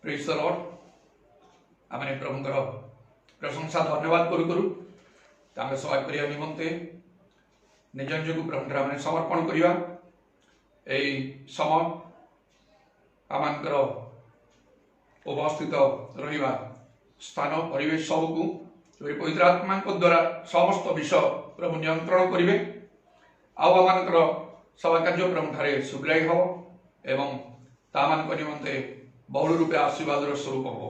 Praise the Lord. आमे प्रभुंकर प्रशंसा धन्यवाद करू करू तांगे सेवा करिया निमंते निज निजको प्रभुंकर आमे समर्पण करिया। एई समय आमानकर उपस्थित रहिबा स्थान परिवेश सबको पवित्र आत्मा द्वारा समस्त विषय प्रभु नियंत्रण करिवे। आमानकर सेवा कार्य प्रभु ठारे सुग्राही हो एवं तामानक निमंते बहुल रूपे आशीर्वाद स्वरूप हो।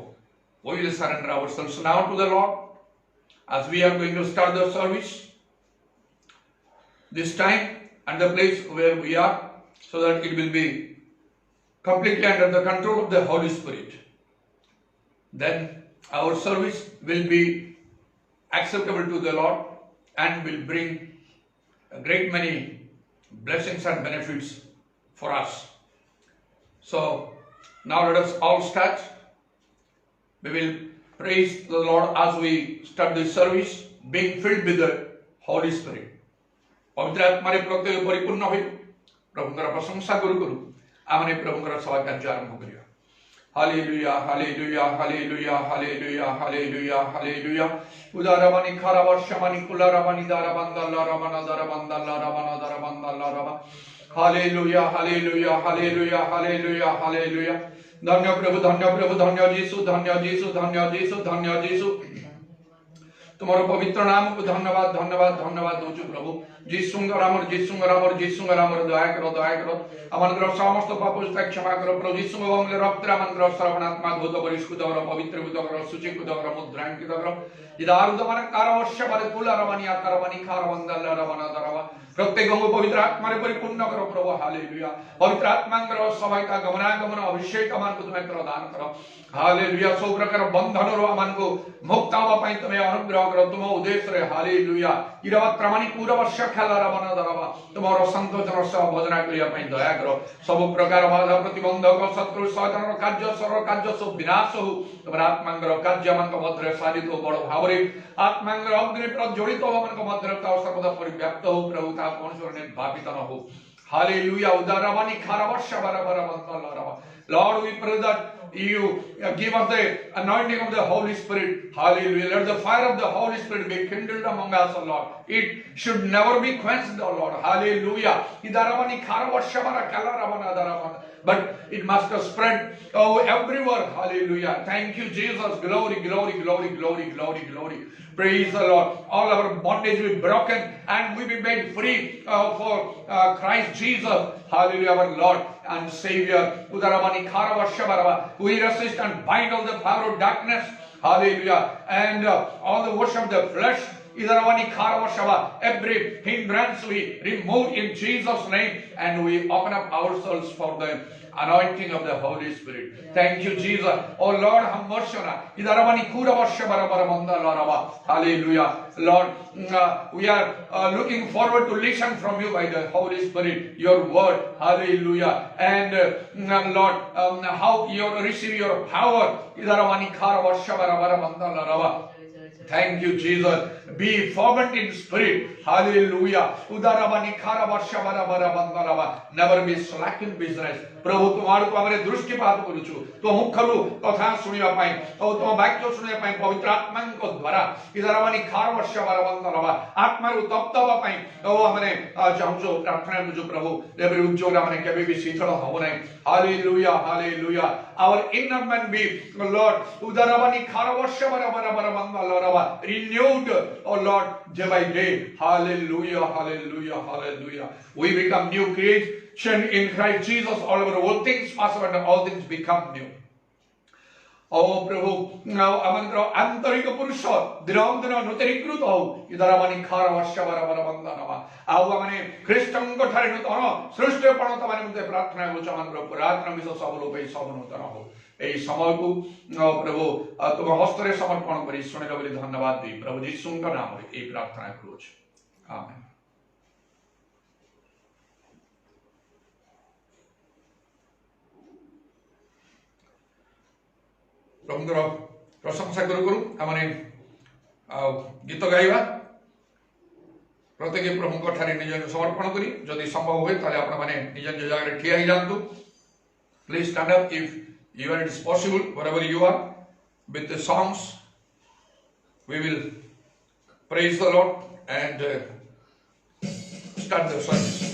We will surrender ourselves now to the Lord as we are going to start the service this time and the place where we are, so that it will be completely under the control of the Holy Spirit. Then our service will be acceptable to the Lord and will bring a great many blessings and benefits for us. So now let us all start. We will praise the Lord as we start this service, being filled with the Holy Spirit. पवित्र आत्मा रे प्रत्येक परिपूर्ण होई प्रभुंकर प्रशंसा करू करू आमने प्रभुंकर सेवा कार्य आरंभ करिया। Hallelujah hallelujah hallelujah hallelujah hallelujah hallelujah. उदारवानी खारावर्षमानी कुलारवानी दारबंदल्ला रमना दारबंदल्ला रमना दारबंदल्ला रमना। Hallelujah hallelujah hallelujah hallelujah hallelujah. धन्य प्रभु धन्य जीसु धन्य जीसु धन्य जीसु धन्य जीसु। तुम्हारो पवित्र नाम को धन्यवाद धन्यवाद धन्यवाद दूचु प्रभु। जीसुंगर आमर जीसुंगर आमर जीसुंगर आमर दया करो आमनकर समस्त पाप क्षमा करो प्रभु। जीसुंग अमूल्य रक्त आमनकर श्रवणात्मा भूत परिष्कृत करो पवित्रीकृत करो शुचीकृत करो मुद्रांकित करो। इदारुद मन कारवश्य बल कुला रमणी आकार मणि खार वंदल रमना दरवा प्रत्येक को पवित्र आत्मा रे परिपूर्ण करो प्रभु। हालेलुया। पवित्र आत्मांकर सहायता गमनागमन अभिषेक आमान को तुम्हें प्रदान करो। हालेलुया। सब प्रकार बंधन रो आमान को मुक्त होवा पई तुम्हें अनुग्रह करो तुम उद्देश्य रे। हालेलुया। इरवा त्रमणी पूरा वर्ष खेला रमना दरवा तुम्हारो संतोषन सह भजना करिया पई दया करो। सब प्रकार बाधा प्रतिबंधक शत्रु शैतान कार्य सर्व कार्य सब विनाश हो। तुम्हारा आत्मांकर कार्य आमान को मध्य साधित हो बड़ भावरे आत्मांकर अग्नि प्रज्वलित हो आमान को मध्य सर्वदा परिव्याप्त हो प्रभु ता कौन सोने भापित न हो। हालेलुया। उदारवानी खारावर्ष बराबर बंदल रवा। Lord, we pray that you give us the anointing of the Holy Spirit. Hallelujah. Let the fire of the Holy Spirit be kindled among us, O Lord. It should never be quenched, O Lord. Hallelujah. But it must spread everywhere. Hallelujah. Thank you, Jesus. Glory, glory, glory, glory, glory, glory. Praise the Lord. All our bondage will be broken and we be made free for Christ Jesus. Hallelujah, our Lord and Savior. We resist and bind all the power of darkness. Hallelujah. And all the worship of the flesh. Every hindrance we remove in Jesus' name and we open up ourselves for the anointing of the Holy Spirit. Thank you, Jesus. Oh Lord, have mercy on us. Hallelujah. Lord, we are looking forward to listen from you by the Holy Spirit, your word. Hallelujah. And Lord, how you receive your power. Thank you, Jesus. Be fervent in spirit. Hallelujah. Never be slack in business. प्रभु तुम्हारे को हमारे दृष्टिपात करूछु तो मुखरु कथा सुनिया पाई और तुम वाक्य सुनिया पाई पवित्र आत्मा को द्वारा इधर हमारी खार वर्ष बार बंदलवा आत्मा रू तप्तवा पाई ओ हमने चाहूचो प्रार्थना करूछु प्रभु एवरी उज्जवल हमने केबे भी शीतल हो नहीं। Hallelujah hallelujah. Our inner man be, Lord, उधर हमारी खार वर्ष बार बंदलवा renewed, oh Lord, day by day. Hallelujah hallelujah hallelujah. We become new creation in Christ Jesus. All over all things pass away and all things become new. Oh प्रभु आमंत्र आंतरिक पुरुष दिनों दिन नूतनीकृत हो इधर आमनी खार वर्ष बार बंदनवा आउ आमने ख्रीष्टन को ठारे नूतन सृष्टि पण तमाने मुते प्रार्थना करू आमंत्र पुरातन विश्व सब लोपै सब नूतन हो। এই সময়কু প্রভু তোমার হস্তরে সমর্পণ করি শুনিল বলি ধন্যবাদ দিই প্রভু যিশুঙ্ক নামে এই প্রার্থনা করুছি আমেন। প্রভুଙ୍କର প্রশংসা করু করু ଆମେ গীত গাইবা প্রত্যেক প্রভুଙ୍କ ଠାରେ ନିଜ ସମର୍ପଣ କରି ଯଦି ସମ୍ଭବ ହୁଏ ତାହେଲେ ଆପଣ ମାନେ ନିଜ ନିଜ ଜାଗାରେ ଠିଆ ହେଇ ଯାଆନ୍ତୁ। Please stand up if even it is possible, wherever you are, with the songs, we will praise the Lord and start the service.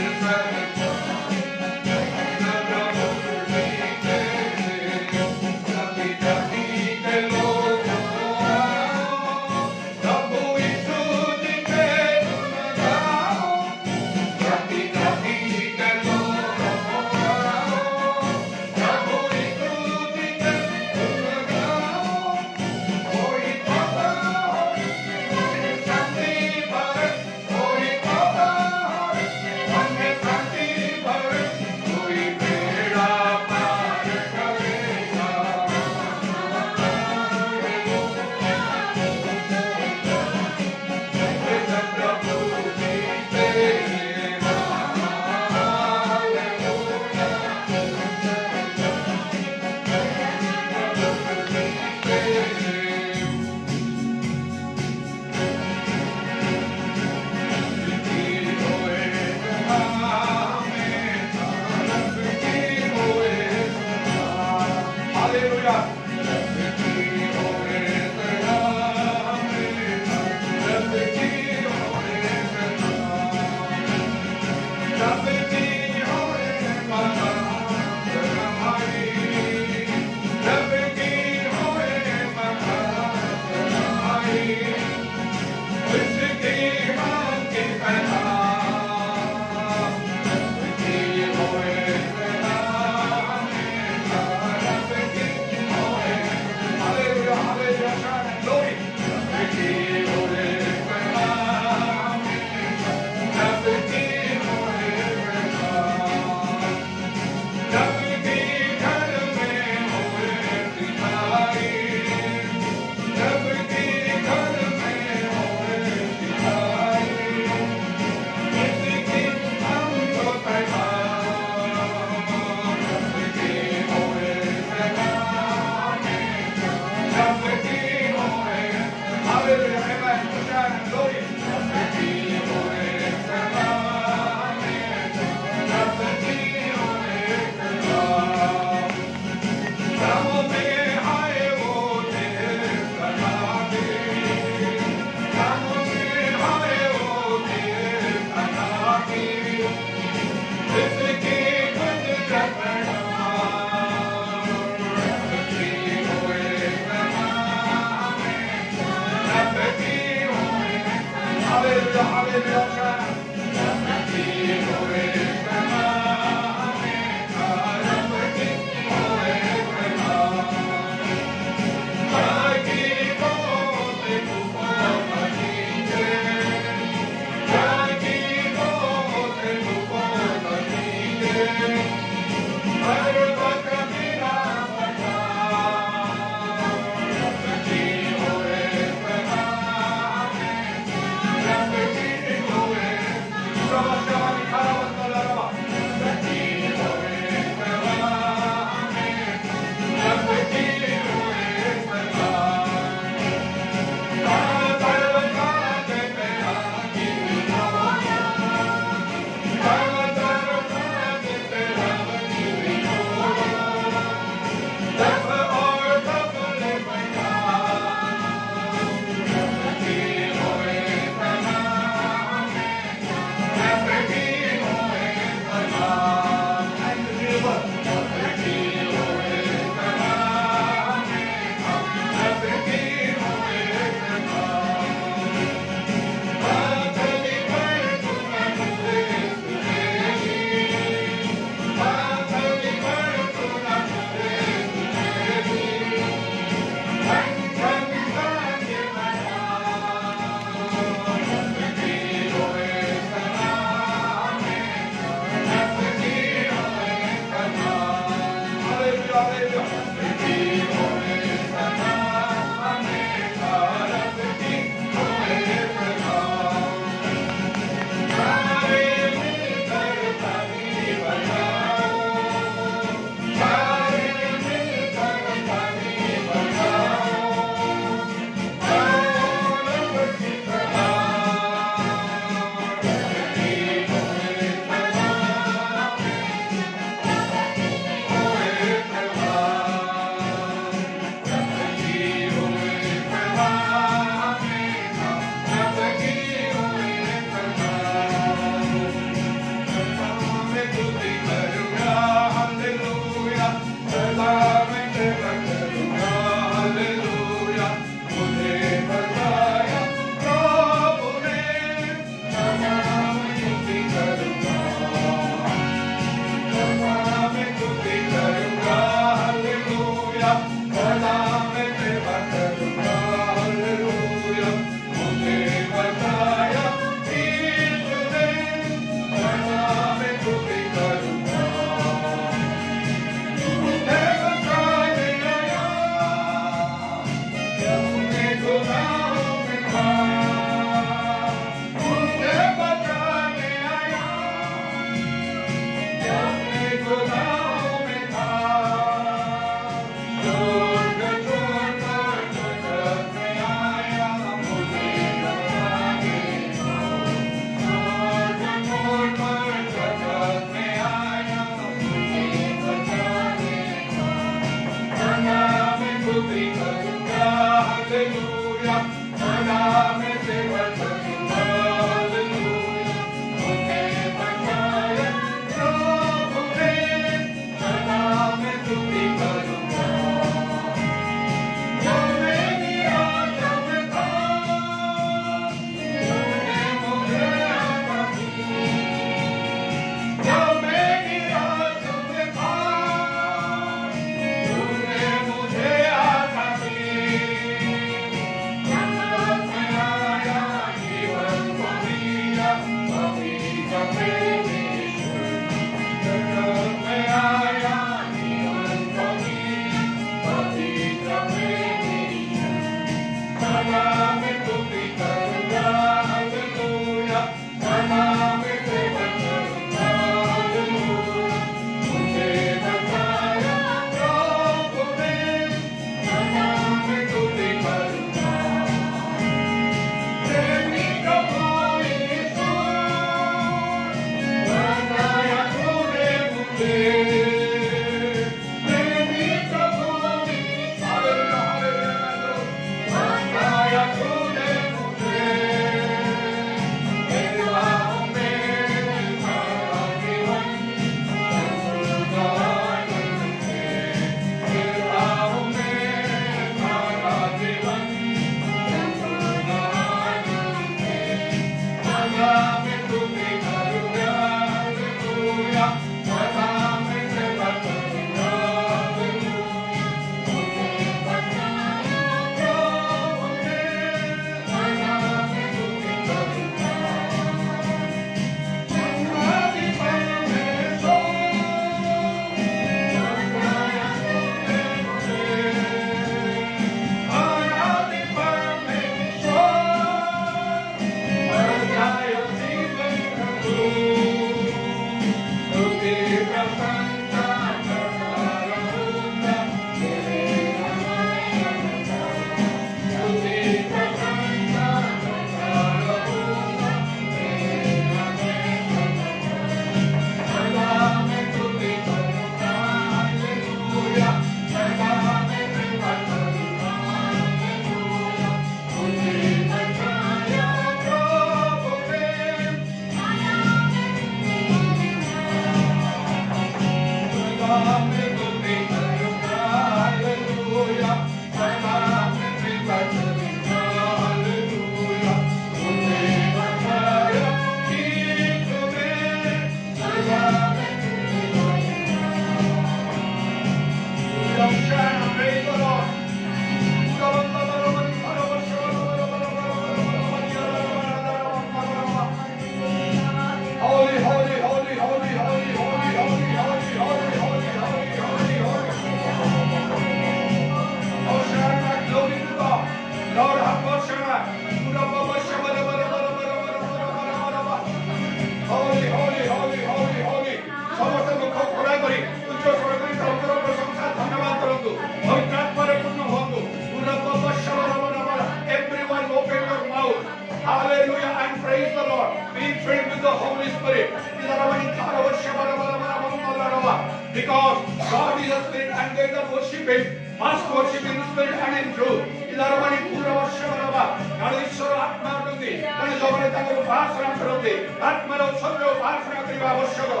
God is a spirit and they that worship Him must worship in spirit and in truth. ఇలారమని పూర్వ వర్షమరవ నడిశ్వర ఆత్మ ఉంటుంది తన జోబన తగరు భాషణ కరుంది ఆత్మలో సత్య భాషణ కరివా వర్షగో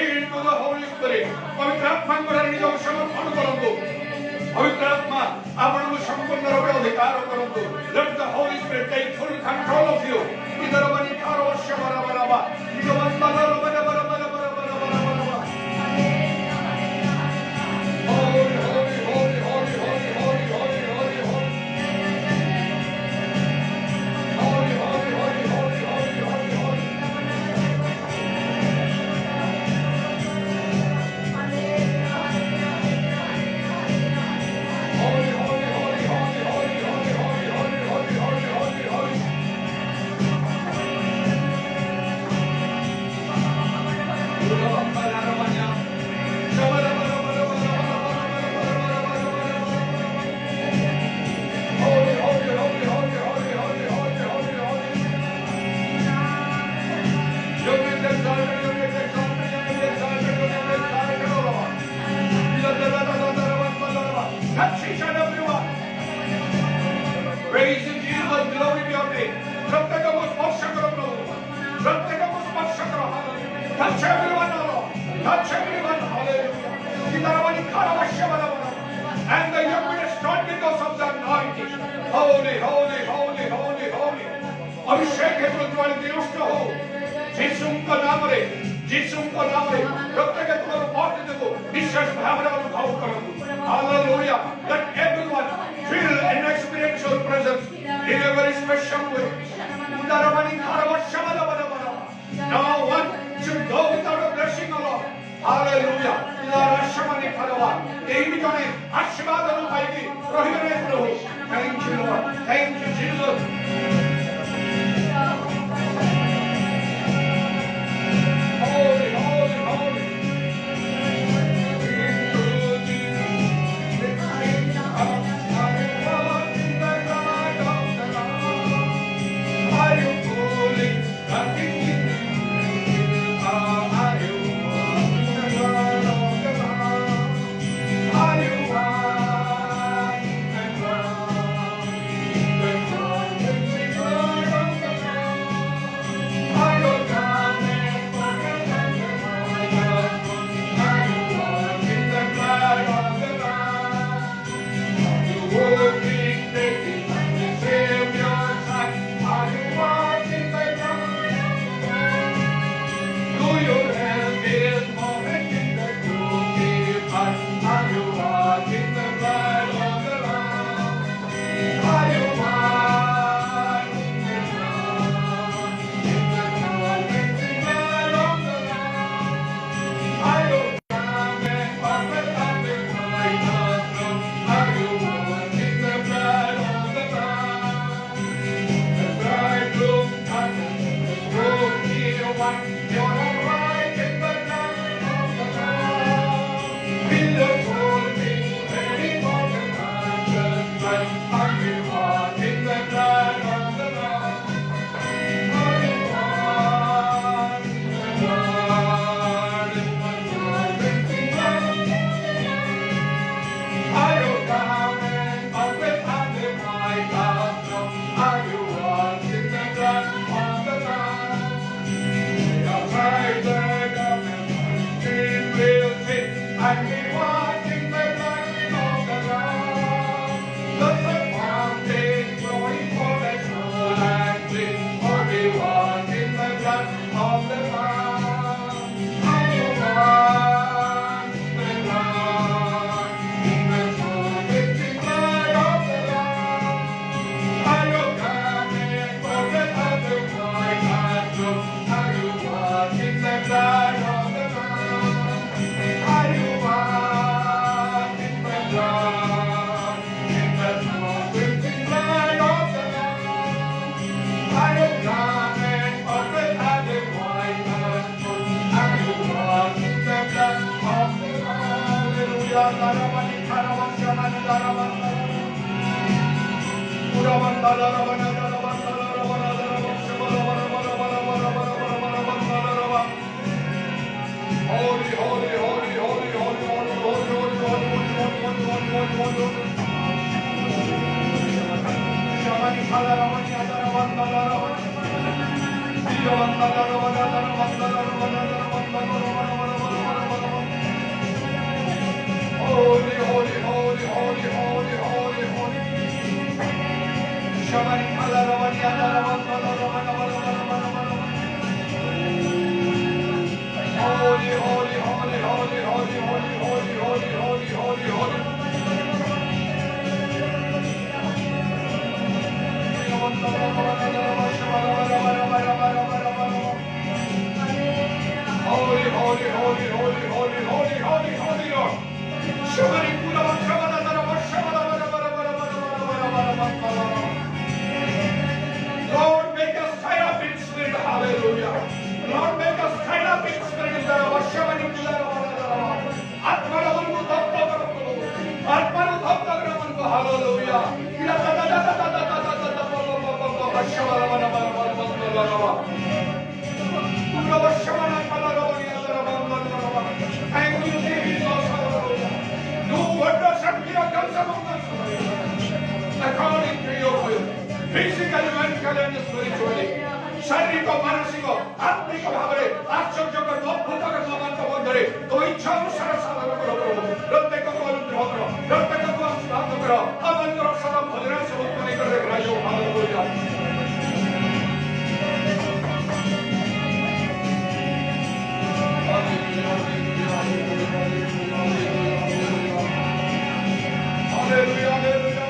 into the Holy Spirit పవిత్ర ఆత్మ కూడా నిజ సమర్పణ కరందు పవిత్ర ఆత్మ आपणु संपूर्ण रवे अधिकार करंतु let the Holy Spirit take full control of you इलारमनि Thar वर्षमरव निजमंतलर बरे बरे बरे बरे And the young men start because of the anointing. Holy, holy, holy, holy, holy. अभिषेक है जो तुम्हारे दिवस का हो जिसुम को नाम रे प्रत्येक तुम्हारे बात देखो विशेष भाव में अनुभव करो Hallelujah. Let everyone feel and experience your presence in a very special way. No one should go without a blessing alone. Hallelujah. Thank you, Lord. Thank you, Jesus. Holy, holy, holy. Are you calling? Lord, make us stand up in spirit. Hallelujah. Lord, make us stand up in spirit. Thank you, Jesus. Do wonders and miracles among us. According to your will, physically, mentally, and spiritually. शारीरिक और मानसिक आत्मिक भावरे आश्चर्य को अद्भुत को समान को बंदरे तो इच्छा अनुसार साधन करो प्रत्येक को अनुग्रह करो प्रत्येक को आशीर्वाद करो अमन करो सदा भजन से उत्पन्न कर राजो hallelujah hallelujah hallelujah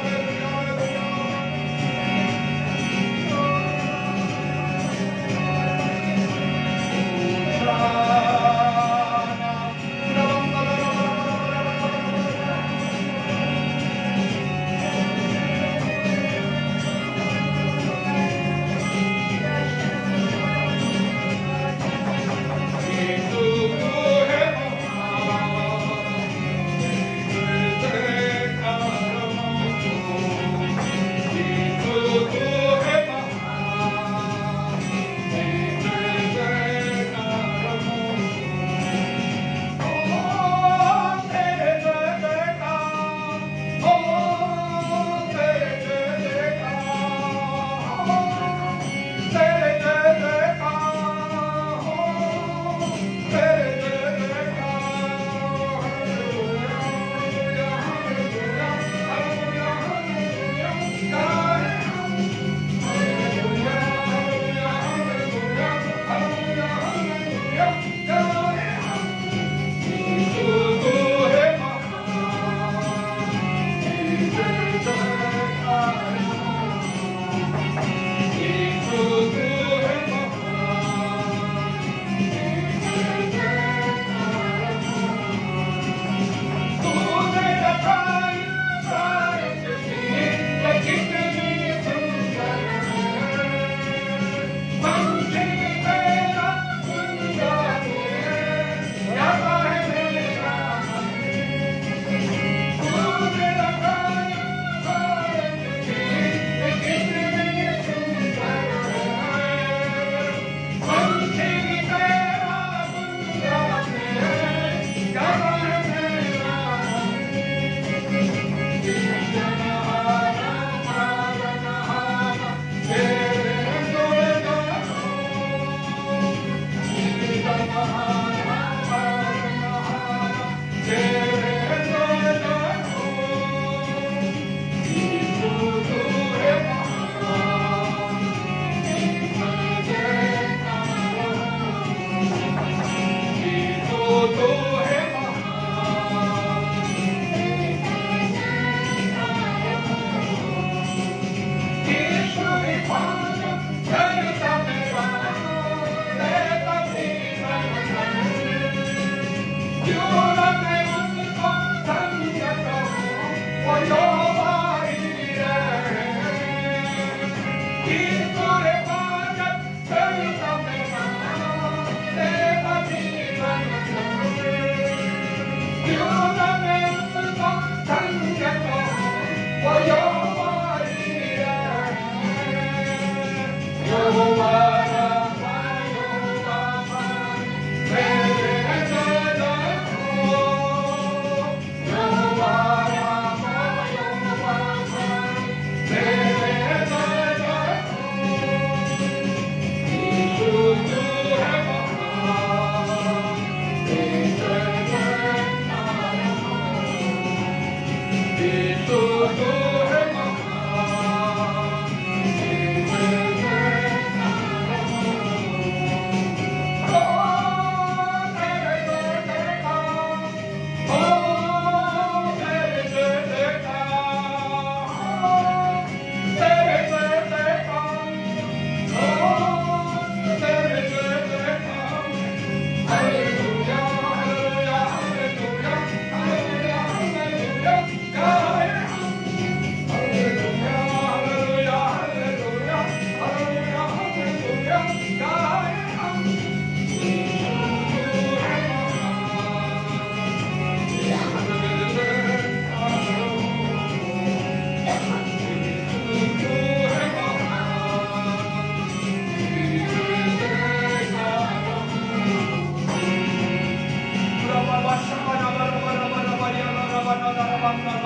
Hallelujah,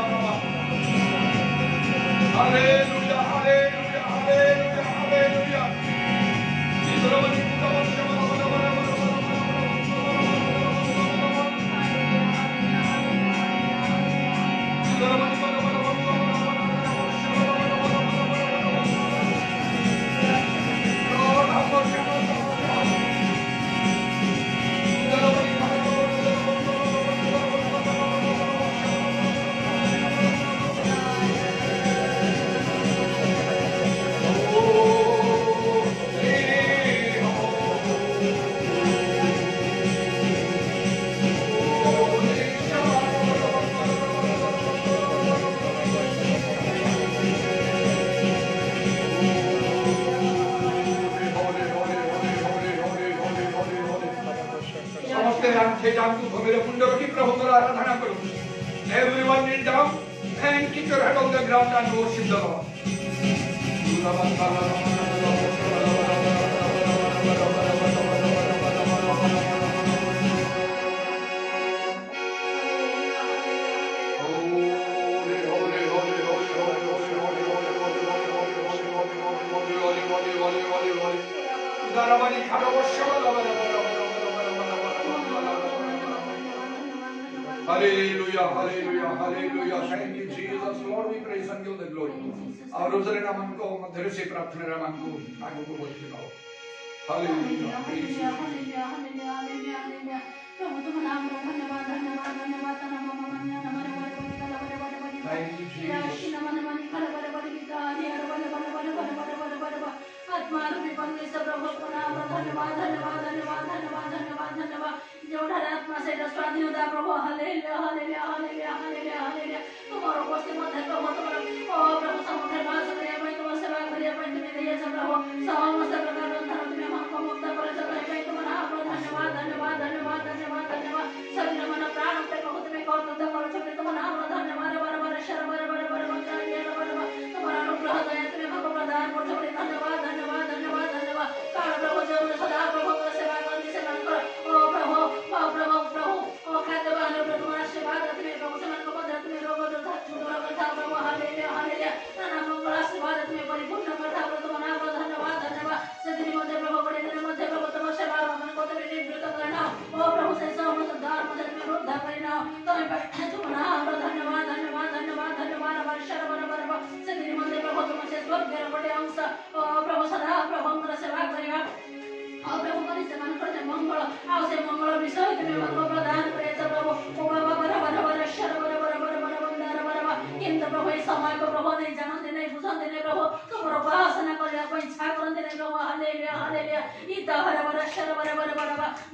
hallelujah, hallelujah, hallelujah. Lord, have mercy on Everyone kneel down and keep your head on the ground and worship the Lord. Hallelujah, hallelujah, hallelujah. Thank you, Jesus. Lord, we praise and give the glory. Our rosary naman ko, madhuri se प्रार्थना naman ko, आगो को बोलते रहो. Hallelujah, praise you. Hallelujah, hallelujah, hallelujah, hallelujah. प्रभु तुम्हारा नाम धन्यवाद धन्यवाद धन्यवाद Thank you, Jesus. आत्मा रूपी परमेश्वर प्रभु को नाम धन्यवाद धन्यवाद धन्यवाद धन्यवाद धन्यवाद धन्यवाद जोड़ा आत्मा से स्वाधीन होता प्रभु hallelujah hallelujah hallelujah hallelujah hallelujah तुम्हारा उपस्थित मध्य प्रभु तुम्हारा ओ प्रभु समुद्र वास करिया पाई तुम सेवा करिया पाई तुम्हें दिया सब प्रभु समस्त प्रकार बंधन तुम्हें हमको मुक्त कर सके पाई तुम्हारा नाम धन्यवाद धन्यवाद धन्यवाद धन्यवाद धन्यवाद सभी मन प्राण पे प्रभु तुम्हें कौन तुझे कर सके तुम्हारा नाम धन्यवाद बर बर शर बर बर बर तुम्हारा अनुग्रह दया तुम्हें हमको प्रदान कर सके धन्यवाद धन्यवाद धन्यवाद धन्यवाद काल प्रभु जब सदा प्रभु को सेवा करने से मन कर ओ प्रभु ओ खाद्यवान प्रभु तुम्हारा सेवा करते में प्रभु से मन को मदद में रोग दूर करता प्रभु हालेलुया हालेलुया नाना मंगल आशीर्वाद तुम्हें परिपूर्ण करता प्रभु तुम्हारा नाम धन्यवाद धन्यवाद सदी मध्य प्रभु बड़े दिन मध्य प्रभु तुम्हारा सेवा मन को तुम्हें निवृत्त करना ओ प्रभु से समस्त दार मध्य में रुद्ध करना तुम्हारा नाम धन्यवाद धन्यवाद धन्यवाद धन्यवाद वर्षा बर सदी मध्य प्रभु तुम्हारे स्वर्ग बड़े अंश ओ प्रभु सदा प्रभु हमारा सेवा करेगा और प्रभु करी से मन करते मंगल आओ से मंगल विषय तुम्हें मन को प्रदान करे प्रभु ओ बाबा बर शर बर बंदार बर किंतु प्रभु इस समय को प्रभु नहीं जानते नहीं बुझते नहीं प्रभु तुम्हारा उपासना करने को इच्छा करते नहीं प्रभु हालेलुया हालेलुया इता बर शर बर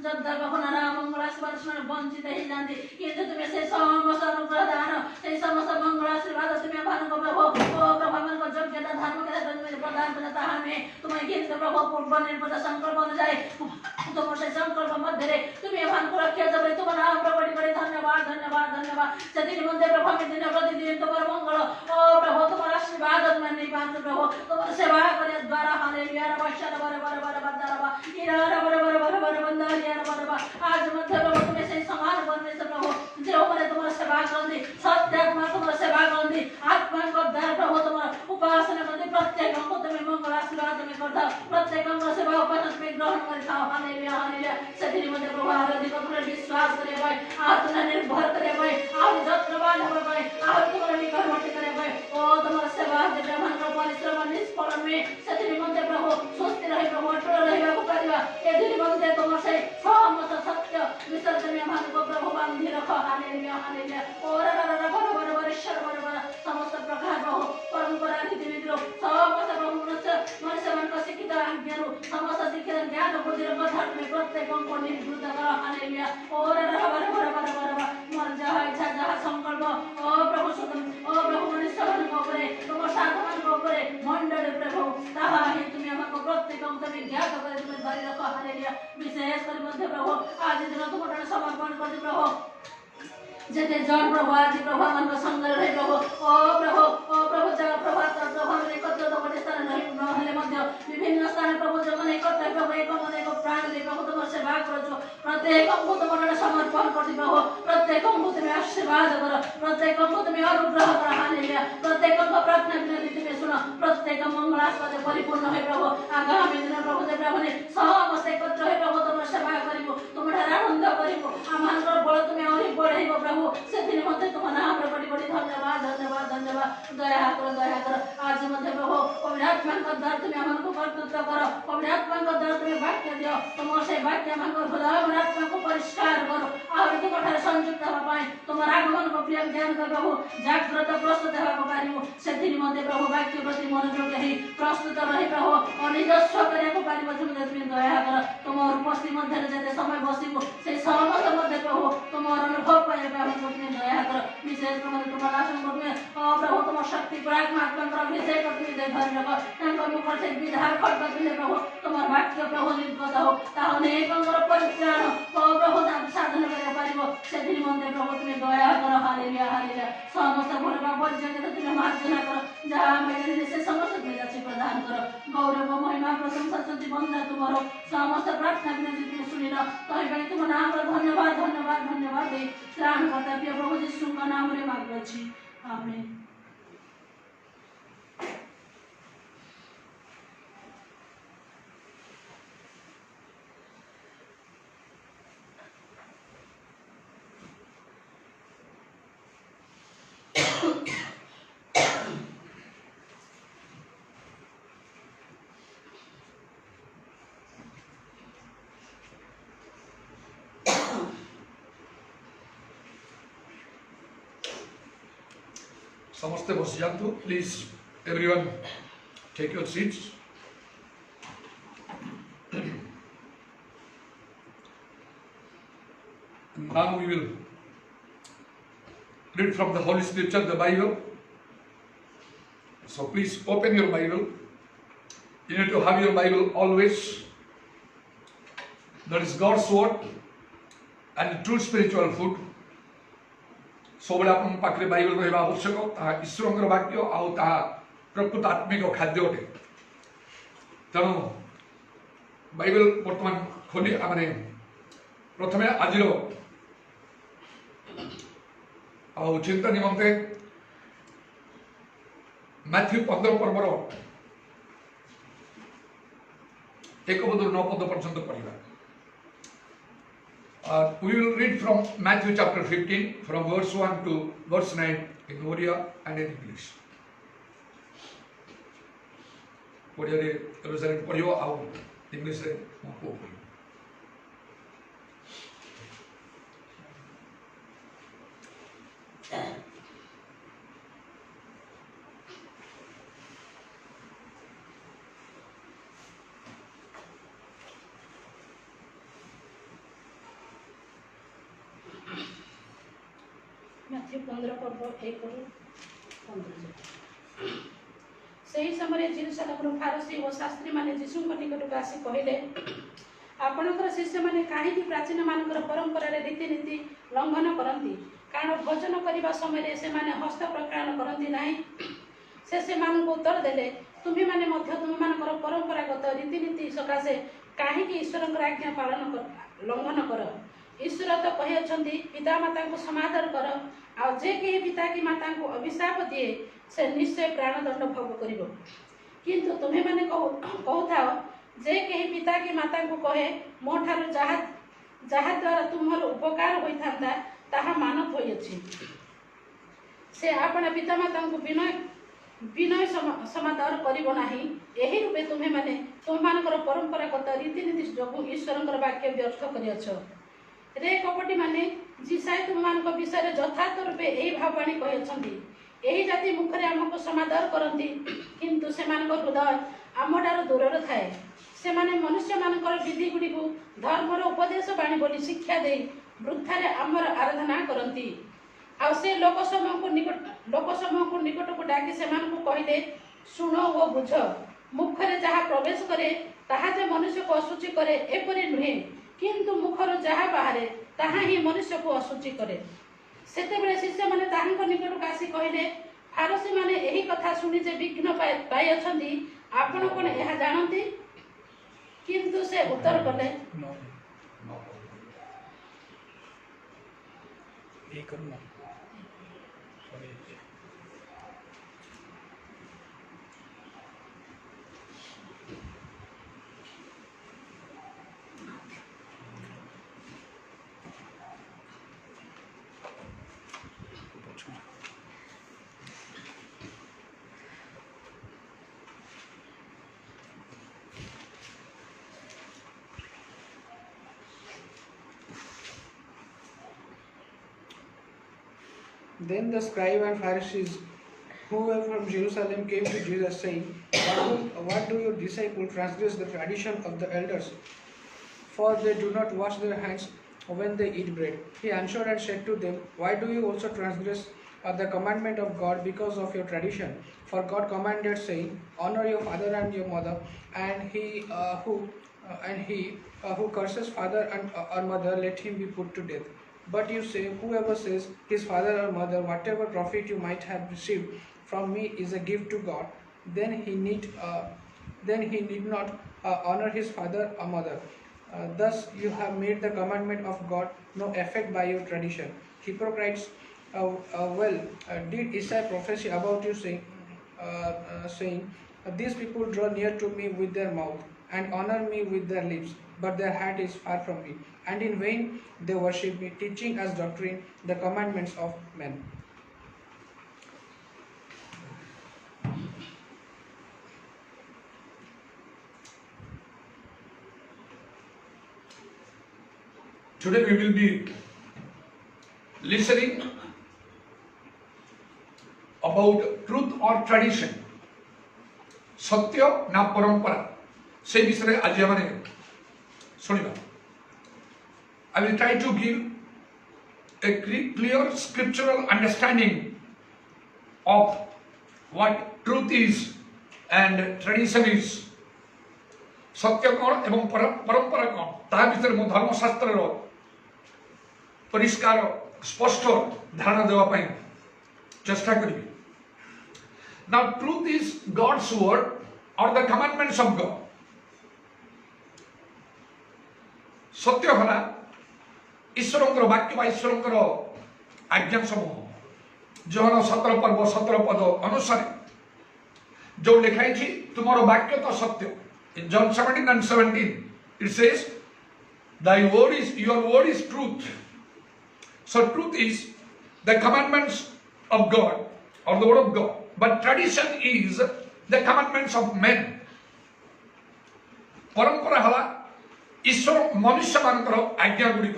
जब तक प्रभु नाम मंगल आशीर्वाद वंचित ही जानती किंतु तुम्हें से समस्त अनुप्रदान से समस्त मंगल आशीर्वाद तुम्हें मन को प्रभु ओ प्रभु मन को योग्यता धर्म के तुम्हें प्रदान करता हमें तुम्हें किंतु प्रभु पूर्व निर्भर संकल्प बन जाए तुम्हारे संकल्प मध्य रे तुम्हें मन को रखिया जब तुम्हारा नाम प्रभु बड़े धन्यवाद धन्यवाद धन्यवाद सदी मध्य प्रभु में दिन प्रतिदिन तुम्हारा मंगल ओ प्रभु तुम्हारा आशीर्वाद में नहीं पाते प्रभु तुम्हारा सेवा करे द्वारा हालेलुया रबशर बर बंदारवा इरा बर बंदारिया बर आज मध्य प्रभु तुम्हें से समान बनने से प्रभु जो हमारे तुम्हारा सेवा करते सत्य आत्मा तुम्हारा सेवा करते आत्मा को दर प्रभु तुम्हारा उपासना करते प्रत्येक को तुम्हें मंगल आशीर्वाद में करता प्रत्येक को सेवा उपासना में ग्रहण करता हालेलुया हालेलुया सदी मध्य प्रभु आराधि को तुम्हारे विश्वास करे भाई आत्मा निर्भर करे भाई आप जत्रवान हो भाई आप तुम्हारे निकटवर्ती करे भाई ओ तुम्हारा सेवा दे ब्रह्मांड को परिश्रम निष्फल में सदी मध्य प्रभु स्वस्थ रहे प्रभु अटल रहे को करिवा ए दिन मध्य तुम्हारे से समस्त सत्य विसर्जन में मन को प्रभु बांधी रखो हालेलुया हालेलुया और बर शर बर समस्त प्रकार प्रभु परंपरा रीति विधि समस्त प्रभु मनुष्य मन को शिक्षित आज्ञा समस्त शिक्षित ज्ञान बुद्धि और धर्म में प्रत्येक को निवृत्त करो हालेलुया और बर मन जहाँ इच्छा जहाँ संकल्प ओ प्रभु सुतम ओ प्रभु मनुष्य मन को करे तुम साधु मन को करे मंडल प्रभु ताहा ही तुम्हें हमको प्रत्येक तुम्हें ज्ञात करे तुम्हें धरि रखो हालेलुया विशेष कर मध्य प्रभु आज दिन तुम्हारे समर्पण कर प्रभु जते जन प्रभु आज प्रभु मन को संग रहे प्रभु ओ प्रभु जगह प्रभात प्रभु में एकत्र तो बड़े स्थान नहीं नहले मध्य विभिन्न स्थान प्रभु जो मन एकत्र प्रभु एक मन एक प्राण दे प्रभु तुम सेवा करो प्रत्येक को तुम्हारे समर्पण कर प्रभु प्रत्येक को तुम्हें आशीर्वाद करो प्रत्येक को तुम्हें अनुग्रह कर हालेलुया प्रत्येक को प्रार्थना विनती तुम्हें सुनो प्रत्येक मंगलास्पद परिपूर्ण है प्रभु आगामी दिन प्रभु जे प्रभु ने समस्त एकत्र है प्रभु तुम सेवा करिवो तुम ठार आनंद करिवो आमानकर बल तुम्हें और बढ़ाइबो प्रभु से दिन मते तुम नाम रे बड़ी बड़ी धन्यवाद धन्यवाद धन्यवाद दया कर आज मते प्रभु पवित्र आत्मा का द्वारा तुम्हें हमको कर्तृत्व करो पवित्र आत्मा का द्वारा तुम्हें वाक्य दियो तुम से वाक्य हमको हृदय आत्मा को परिष्कार करो और तुम ठार संयुक्त हवा पाए तुम आगमन को प्रिय ज्ञान कर प्रभु जागृत प्रस्तुत हवा को पारिबो से दिन मते प्रभु वाक्य प्रति मनोयोग रही प्रस्तुत रही प्रभु अनिजस्व करिया को पारिबो तुम्हें दया कर तुम उपस्थिति मध्य जते समय बसिबो से समस्त मध्य प्रभु तुम अनुभव पाए प्रभु तुम्हें दया कर विशेष प्रभु तुम आसन में प्रभु तुम शक्ति परात्मा अभिषेक तुम्हें दे धरि रख तांको मुख से विधार खड्ग तुम्हें प्रभु तुम वाक्य प्रभु निर्गत हो ता अनेकंकर परित्राण प्रभु साधन कर पारिबो से दिन मध्य प्रभु तुम्हें दया कर हालेलुया हालेलुया समस्त भोर का परिचय तुम्हें मार्जना कर जहाँ मेरे से समस्त मेरा प्रदान कर गौरव महिमा प्रशंसा स्तुति वंदना तुम्हारो समस्त प्रार्थना विनती तुम्हें सुनिल तहि ପାଇଁ तुम नाम रे धन्यवाद धन्यवाद धन्यवाद दे त्राण करता प्रिय प्रभु यीशु का नाम रे मांगुछि आमेन। समस्ते बस जातु please everyone take your seats. Now we will read from the Holy Scripture, the Bible. So please open your Bible. You need to have your Bible always. That is God's word and true spiritual food. सब आप पाखे Bible रहा आवश्यक ईश्वर वाक्य आ प्रकृत आत्मिक खाद्य अटे तेणु बाइबल बर्तमान खोली आम प्रथम आज चिंता निमंते मैथ्यू 15 पर्वर 1 पद 9 पद पर्यंत पढ़ा। We will read from Matthew chapter 15 from verse 1 to verse 9 in Oriya and in English. Oriya re Jerusalem पढ़ियो आउ इंग्लिश रे मको पढ़ियो। मैथ्यू 15 पर्व 1 ରୁ 15 ସେହି ସମୟରେ ଯେରୁସାଲେମରୁ ଫାରିସୀ ଓ ଶାସ୍ତ୍ରୀମାନେ ଯୀଶୁଙ୍କ ନିକଟକୁ ଆସି କହିଲେ ଆପଣଙ୍କର ଶିଷ୍ୟମାନେ କାହିଁକି ପ୍ରାଚୀନମାନଙ୍କର ପରମ୍ପରାରେ ରୀତିନୀତି ଲଙ୍ଘନ କରନ୍ତି କାରଣ ଭୋଜନ କରିବା ସମୟରେ ସେମାନେ ହସ୍ତ ପ୍ରକ୍ଷାଳନ କରନ୍ତି ନାହିଁ। ସେ ସେମାନଙ୍କୁ ଉତ୍ତର ଦେଲେ ତୁମେମାନେ ମଧ୍ୟ ତୁମମାନଙ୍କର ପରମ୍ପରାଗତ ରୀତିନୀତି ସକାଶେ କାହିଁକି ଈଶ୍ୱରଙ୍କର ଆଜ୍ଞା ପାଳନ ଲଙ୍ଘନ କର। ଈଶ୍ୱର ତ କହିଅଛନ୍ତି ପିତାମାତାଙ୍କୁ ସମାଦର କର ଆଉ ଯେ କେହି ପିତା କି ମାତାଙ୍କୁ ଅଭିଶାପ ଦିଏ ସେ ନିଶ୍ଚୟ ପ୍ରାଣଦଣ୍ଡ ଭୋଗ କରିବ। କିନ୍ତୁ ତୁମେମାନେ କହୁଥାଅ ଯେ କେହି ପିତା କି ମାତାଙ୍କୁ କହେ ମୋ ଠାରୁ ଯାହା ଦ୍ୱାରା ତୁମର ଉପକାର ହୋଇଥାନ୍ତା ତାହା ମାନତ ହୋଇଅଛି ସେ ଆପଣା ପିତାମାତାଙ୍କୁ ବିନୟ ସମାଦର କରିବ ନାହିଁ। ଏହି ରୂପେ ତୁମେମାନେ ତୁମମାନଙ୍କର ପରମ୍ପରାଗତ ରୀତିନୀତି ଯୋଗୁଁ ଈଶ୍ୱରଙ୍କର ବାକ୍ୟ ବ୍ୟର୍ଥ କରିଅଛ। ରେ କପଟି ମାନେ ଯିଶାୟ ତୁମମାନଙ୍କ ବିଷୟରେ ଯଥାର୍ଥ ରୂପେ ଏହି ଭାବବାଣୀ କହିଅଛନ୍ତି ଏହି ଜାତି ମୁଖରେ ଆମକୁ ସମାଦର କରନ୍ତି କିନ୍ତୁ ସେମାନଙ୍କ ହୃଦୟ ଆମଠାରୁ ଦୂରରେ ଥାଏ। ସେମାନେ ମନୁଷ୍ୟମାନଙ୍କର ବିଧିଗୁଡ଼ିକୁ ଧର୍ମର ଉପଦେଶ ବାଣୀ ବୋଲି ଶିକ୍ଷା ଦେଇ ବୃଥାରେ ଆମର ଆରାଧନା କରନ୍ତି। ଆଉ ସେ ଲୋକସମୂହଙ୍କୁ ନିକଟକୁ ଡାକି ସେମାନଙ୍କୁ କହିଲେ ଶୁଣ ଓ ବୁଝ ମୁଖରେ ଯାହା ପ୍ରବେଶ କରେ ତାହା ଯେ ମନୁଷ୍ୟକୁ ଅଶୁଚି କରେ ଏପରି ନୁହେଁ କିନ୍ତୁ ମୁଖରୁ ଯାହା ବାହାରେ ତାହା ହିଁ ମନୁଷ୍ୟକୁ ଅଶୁଚି କରେ। ସେତେବେଳେ ଶିଷ୍ୟମାନେ ତାହାଙ୍କ ନିକଟକୁ ଆସି କହିଲେ ଫାରିସୀମାନେ ଏହି କଥା ଶୁଣି ଯେ ବିଘ୍ନ ପାଇଅଛନ୍ତି ଆପଣ କ'ଣ ଏହା ଜାଣନ୍ତି? କିନ୍ତୁ ସେ ଉତ୍ତର କଲେ Then the scribe and Pharisees, who were from Jerusalem, came to Jesus, saying, What do your disciples transgress the tradition of the elders? For they do not wash their hands when they eat bread. He answered and said to them, Why do you also transgress the commandment of God because of your tradition? For God commanded, saying, Honor your father and your mother, and he who curses father and or mother, let him be put to death. But you say, Whoever says his father or mother, whatever profit you might have received from me is a gift to God, then he need not honor his father or mother. Thus you have made the commandment of God no effect by your tradition. Hypocrites, did Isaiah prophesy about you, saying, These people draw near to me with their mouth and honor me with their lips, but their heart is far from me, and in vain they worship me, teaching as doctrine the commandments of men. Today we will be listening about truth or tradition, सत्य ना परंपरा से विषय आज आम शुणा. I will try to give a clear scriptural understanding of what truth is and tradition is. सत्य कौन एवं परंपरा कौन ता विषय मु धर्मशास्त्र परिष्कार स्पष्ट धारणा देवाई चेष्टा करी. Now truth is God's word or the commandments of God. सत्य हला ईश्वर वाक्य बा ईश्वर आज्ञा समूह जहन 17 पर्व 17 पद अनुसार जो लिखाई तुमर वाक्य तो सत्य. In John 17 and 17 it says, your word is truth. So truth is the commandments of God or the word of God. But tradition is the commandments of men. परंपरा हला ईश्वर मनुष्य मानकर आज्ञा गुड़िक.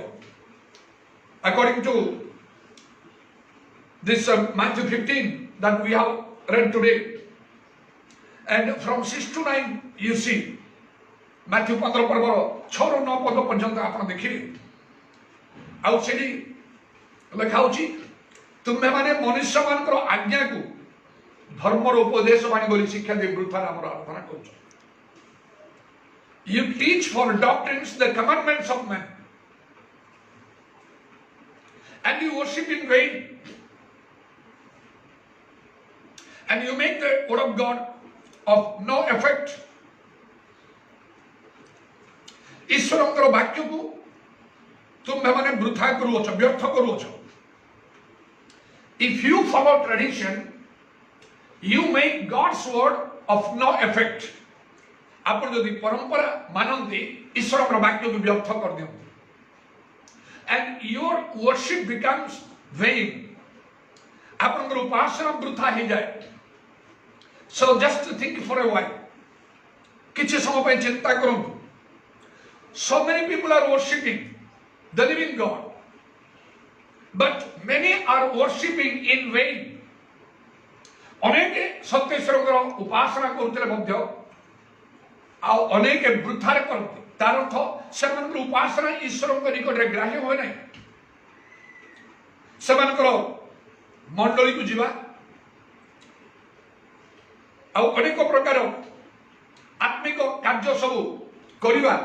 According to this Matthew 15 that we have read today, and from 6 to 9 you see Matthew 15 पर्वर 6 ରୁ 9 पद पर्यंत आप देखिए. आउ सेठी लिखा होची तुम्हें माने मनुष्य मानकर आज्ञा को धर्मर उपदेश बाणी बोली शिक्षा दे वृथा आमर आराधना कर. You teach for doctrines the commandments of men, and you worship in vain, and you make the word of God of no effect. ईश्वर वाक्य को तुम्हें माने वृथा करुच व्यर्थ करुच. If you follow tradition, you make God's word of no effect. आप जो परंपरा मानती ईश्वर वाक्य को व्यर्थ कर दियो, and your worship becomes vain. आप उपासना वृथा हो जाए. So just think for a while. किसी समय चिंता करूँ. So many people are worshipping the living God, but many are worshipping in vain. अनेक सत्येश्वर उपासना करते मध्य अनेक वृथार करते. तार अर्थ से उपासना ईश्वर निकट में ग्राह्य हुए ना. से मंडली को जीवा अनेक प्रकार आत्मिक कार्य सब करवा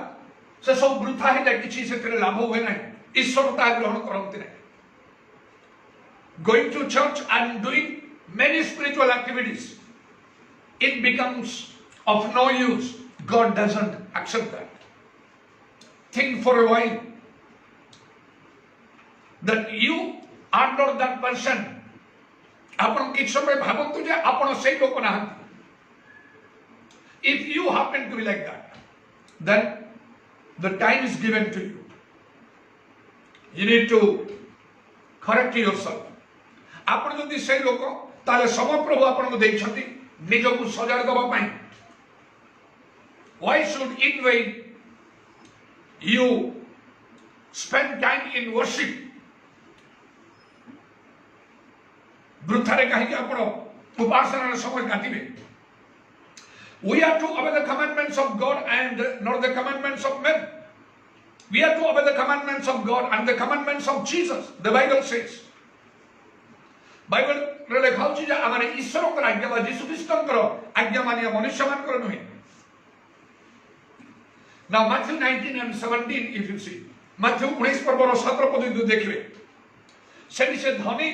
से सब वृथा हो जाए. किसी से लाभ हुए ना. ईश्वर ता ग्रहण करते ना. Going to church and doing many spiritual activities, it becomes of no use. God doesn't accept that. Think for a while that you are not that person आपण किछ समय भावंतु जे आपण से लोक ना if you happen to be like that then the time is given to you need to correct yourself आपण जदि से लोक ताले समय प्रभु आपण को देइछंती निज को सजाड़ दबा पई why should in vain you spend time in worship वृथारे कहीं आपण उपासना समय काटिबे we are to obey the commandments of God and not the commandments of men we are to obey the commandments of God and the commandments of Jesus the Bible says Bible रे लिखा होछि जे आमाने ईश्वरक आज्ञा बा यीशु ख्रीष्टकर आज्ञा मानिया मनुष्य मानकर नहे now Matthew 19 and 17 if you see Matthew 19 पर्वर 17 पद देखिबे सेठी से धनी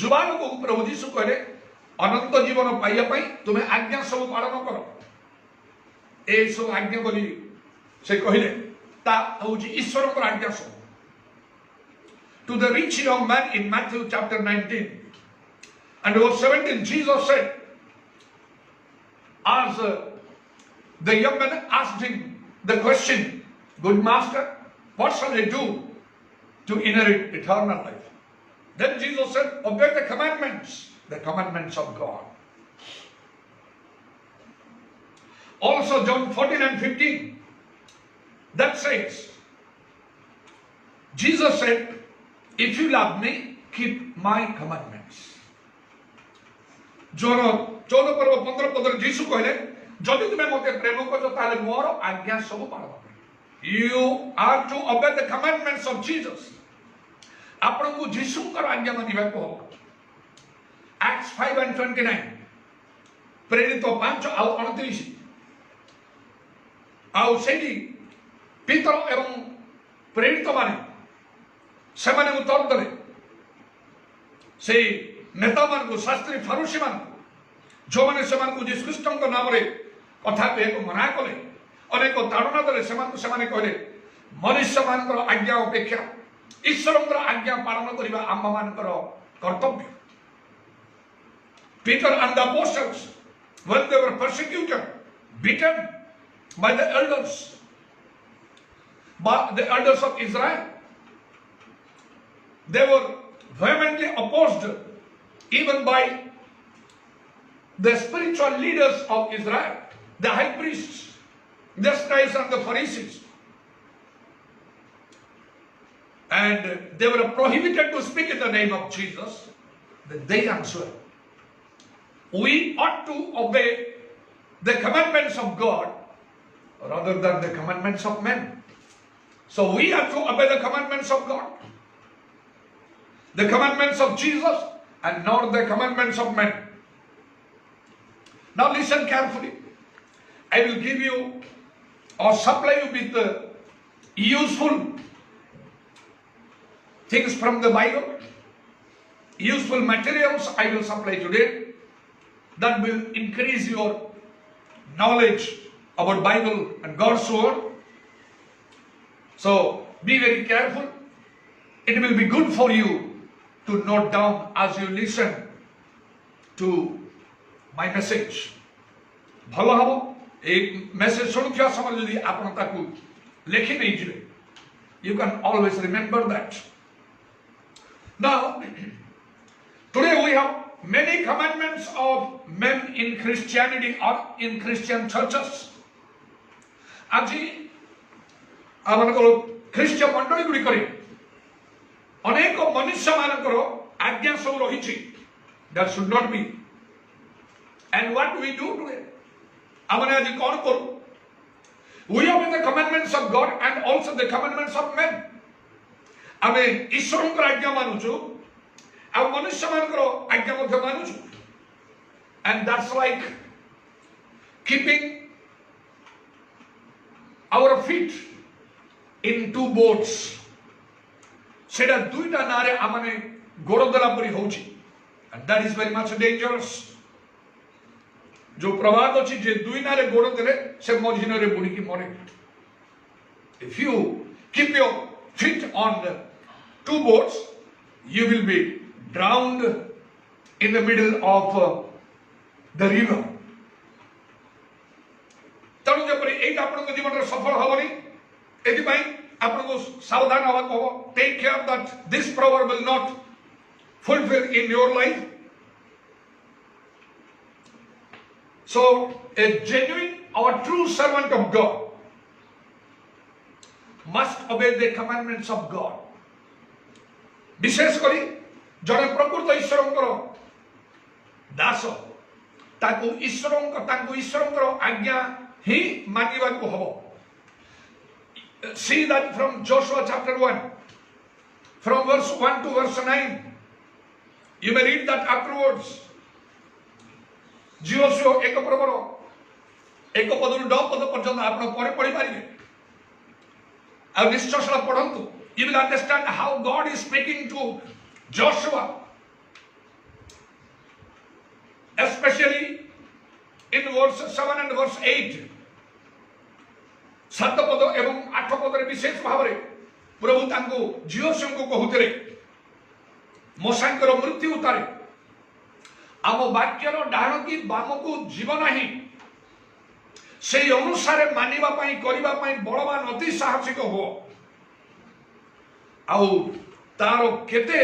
जुबान को प्रभु यीशु कहले अनंत जीवन पाइया पई तुमे आज्ञा सब पालन करो ए सब आज्ञा बोली से कहले ता होछि ईश्वर को आज्ञा सब to the rich young man in Matthew chapter 19 and verse 17 Jesus said as the young man asked him the question good master what shall I do to inherit eternal life then Jesus said obey the commandments of God also John 14 and 15 that says Jesus said if you love me keep my commandments John 14 पर्व 15 पद यीशु कहले जदि तुमे मते प्रेम करछो ताले मोर आज्ञा सब पालन करो you are to obey the commandments of Jesus आपण को यीशु कर आज्ञा मानिबा को Acts 5 and 29 प्रेरित 5 और 29 आउ सेठी पीतर एवं प्रेरित माने सेमाने उत्तर देले से नेता मान को शास्त्री फरुसी मान जो माने सेमान को यीशु ख्रीष्टन को नाम रे कथा पे को मना कले अनेक ताड़ना देले सेमान को सेमाने कहले मनुष्य मान को आज्ञा अपेक्षा ईश्वर को आज्ञा पालन करबा आम मान को कर्तव्य Peter and the apostles when they were persecuted beaten by the elders of Israel they were vehemently opposed even by the spiritual leaders of Israel the high priests the scribes and the Pharisees and they were prohibited to speak in the name of Jesus then they answered we ought to obey the commandments of God rather than the commandments of men so we are to obey the commandments of God the commandments of Jesus and not the commandments of men now listen carefully I will give you or supply you with the useful things from the Bible useful materials I will supply today that will increase your knowledge about Bible and God's word so be very careful it will be good for you to note down as you listen to my message भलो हबो एक message सुनुथिया समय जदि आपण ताकू लेखि नै जिवे you can always remember that now today we have many commandments of men in Christianity or in Christian churches আজি Amonkar Christian मंडली गुडी करे अनेक मनुष्य मानकर आज्ञा सब रहिछि that should not be and what we do today आमने आज कोन करू we obey the commandments of God and also the commandments of men आमे ईश्वर आज्ञा मानुछु आ मनुष्य मानकर आज्ञा मध्य मानुछु and that's like keeping our feet in two boats सेटा दुईटा नारे आमने गोड़ देला परी होछि and that is very much dangerous जो प्रवाद अछि जे दुई नारे गोड़ देले से मझिनरे बुडी की मरे if you keep your feet on the two boats you will be drowned in the middle of the river. तेणु जपरी एटा आपन जीवन रे सफल होबनी एति पई आपन को सावधान होबा को take care that this proverb will not fulfill in your life. So a genuine or true servant of God must obey the commandments of God. विशेष करी जने प्रकृत ईश्वरंकर दास ताकू ईश्वरंकर आज्ञा ही मानिबा को हबो. See that from Joshua chapter 1, from verse 1 to verse 9. You may read that afterwards. Joshua एक प्रवर एक पदरु 9 पद पर्यंत आपण परे पढि पारिबे. और निश्चय पढ़ंतु. You will understand how God is speaking to Joshua, especially in verse 7 and verse 8. 7 पद एवं 8 पद रे विशेष भाव रे प्रभु तांको जोशुआ को कहउतरे मोसांकर मृत्यु उतारे आम वाक्यर डाहण की बाम को जीवन ही से अनुसार मानिबा पई करिबा पई बलवान अति साहसिक हो आउ तारो केते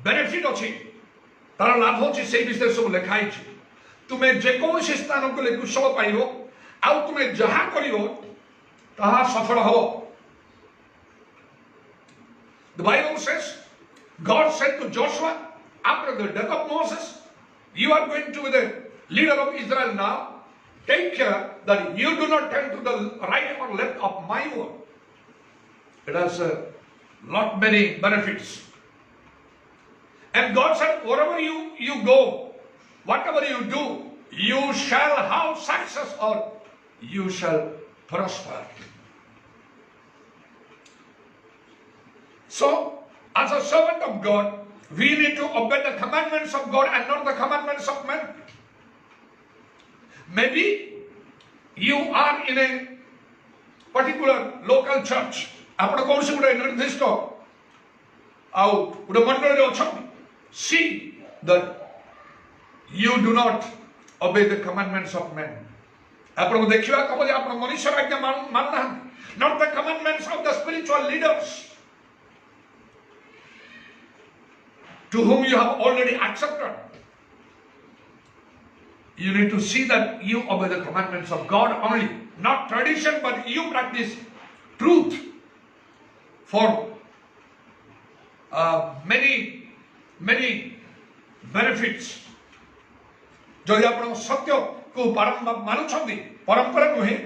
बेनिफिट अछि तार लाभ अछि से विषय सब लिखाई छै. तुमे जे कोनसी स्थान को ले कुशल पाइबो आउ तुमे जहा करिवो ताहा सफल हो. The Bible says God said to Joshua after the death of Moses, you are going to be the leader of Israel now. Take care that you do not turn to the right or left of my word. It has lot many benefits. And God said, wherever you go, whatever you do, you shall have success or you shall prosper. So, as a servant of God, we need to obey the commandments of God and not the commandments of men. Maybe you are in a particular local church. आपण कौन से गुडे निर्दिष्ट आउ गुडे मंडल रे अछंती. See that you do not obey the commandments of men. आपण को देखिबा कबो जे आपण मनुष्य आज्ञा मानना not the commandments of the spiritual leaders to whom you have already accepted. You need to see that you obey the commandments of God only, not tradition, but you practice truth for many benefits. जदि आपण सत्य को मानुछंती परंपरा नुहे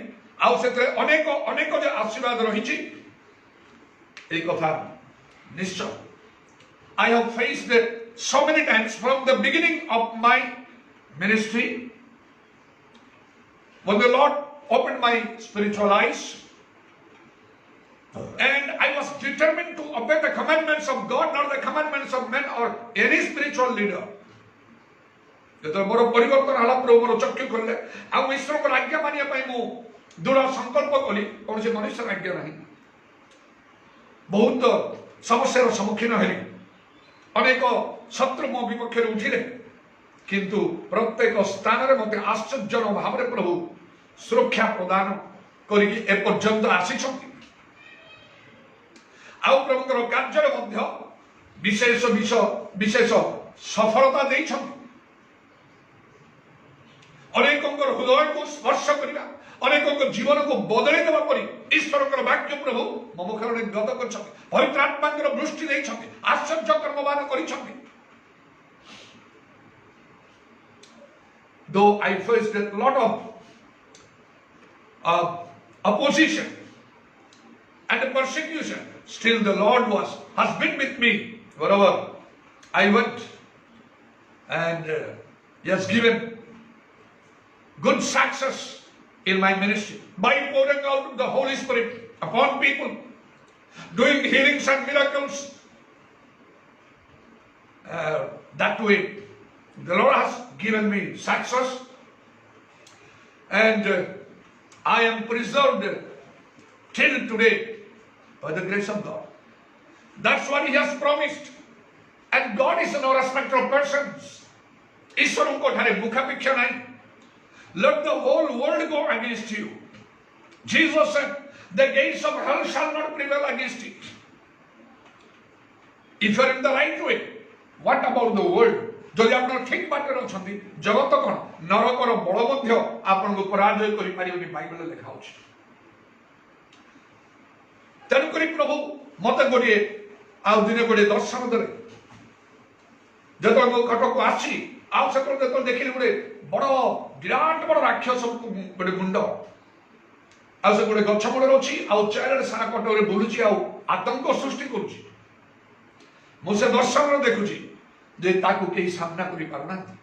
आउ सेतरे अनेक जे आशीर्वाद रहिछि ए कथा निश्चय. I have faced it so many times from the beginning of my ministry. When the Lord opened my spiritual eyes and I was determined to obey the commandments of God, not the commandments of men or any spiritual leader. जेतो मोर परिवर्तन हला प्रभु मोर चक्षु खोलले आ ईश्वर को आज्ञा मानिया पई मु दृढ़ संकल्प कली कोन से मनुष्य आज्ञा नहीं. बहुत समस्या सम्मुखीन हेली. अनेक शत्रु मो विपक्ष उठिले किंतु प्रत्येक स्थान रे मते आश्चर्यजनक भाव रे प्रभु सुरक्षा प्रदान करिकि ए पर्यंत आसीछंती. आउ प्रभुकर कार्य रे मध्य विशेष सफलता दैछंती. अनेकंकर हृदय को स्पर्श करिबा अनेकंकर जीवन को बदलै देबा परि ईश्वरकर वाक्य प्रभु मम मुखरे गत करछथि. पवित्र आत्माकर दृष्टि दैछथि. आश्चर्य कर्मवान करिछथि. Though I faced a lot of opposition and persecution, still the Lord has been with me wherever I went, and He has given good success in my ministry by pouring out the Holy Spirit upon people, doing healings and miracles. That way, the Lord has given me success, and I am preserved till today by the grace of God. That's what He has promised. And God is no respecter of persons. ईश्वरଙ୍କ ଠାରେ मुखापेक्षा ନାହିଁ। Let the whole world go against you. Jesus said, the gates of hell shall not prevail against it. If you are in the right way, what about the world? যদি ଆପଣ ଠିକ ବାଟରେ ଅଛନ୍ତି, ଜଗତ କଣ ନରକର ବଳ ମଧ୍ୟ ଆପଣଙ୍କୁ ପରାଜୟ କରିପାରିବନି, ବାଇବଲରେ ଲେଖା ଅଛି। ତେଣୁକରି ପ୍ରଭୁ ମତେ ଗୋଟିଏ ଆଉ ଦିନେ ଗୋଟିଏ ଦର୍ଶନ ଦେଲେ। ଯେତେବେଳେ ମୁଁ କଟକକୁ ଆସିଛି, ଆଉ ସେତେବେଳେ ଯେତେବେଳେ ଦେଖିଲି ଗୋଟେ ବଡ଼ ବିରାଟ ବଡ଼ ରାକ୍ଷସ ଗୋଟେ ମୁଣ୍ଡ, ଆଉ ସେ ଗୋଟେ ଗଛ ମୂଳରେ ଅଛି, ଆଉ ଚାରିଆଡ଼େ ସାରା କଟକରେ ବୁଲୁଛି, ଆଉ ଆତଙ୍କ ସୃଷ୍ଟି କରୁଛି। ମୁଁ ସେ ଦର୍ଶନରେ ଦେଖୁଛି ଯେ ତାକୁ କେହି ସାମ୍ନା କରିପାରୁନାହାନ୍ତି।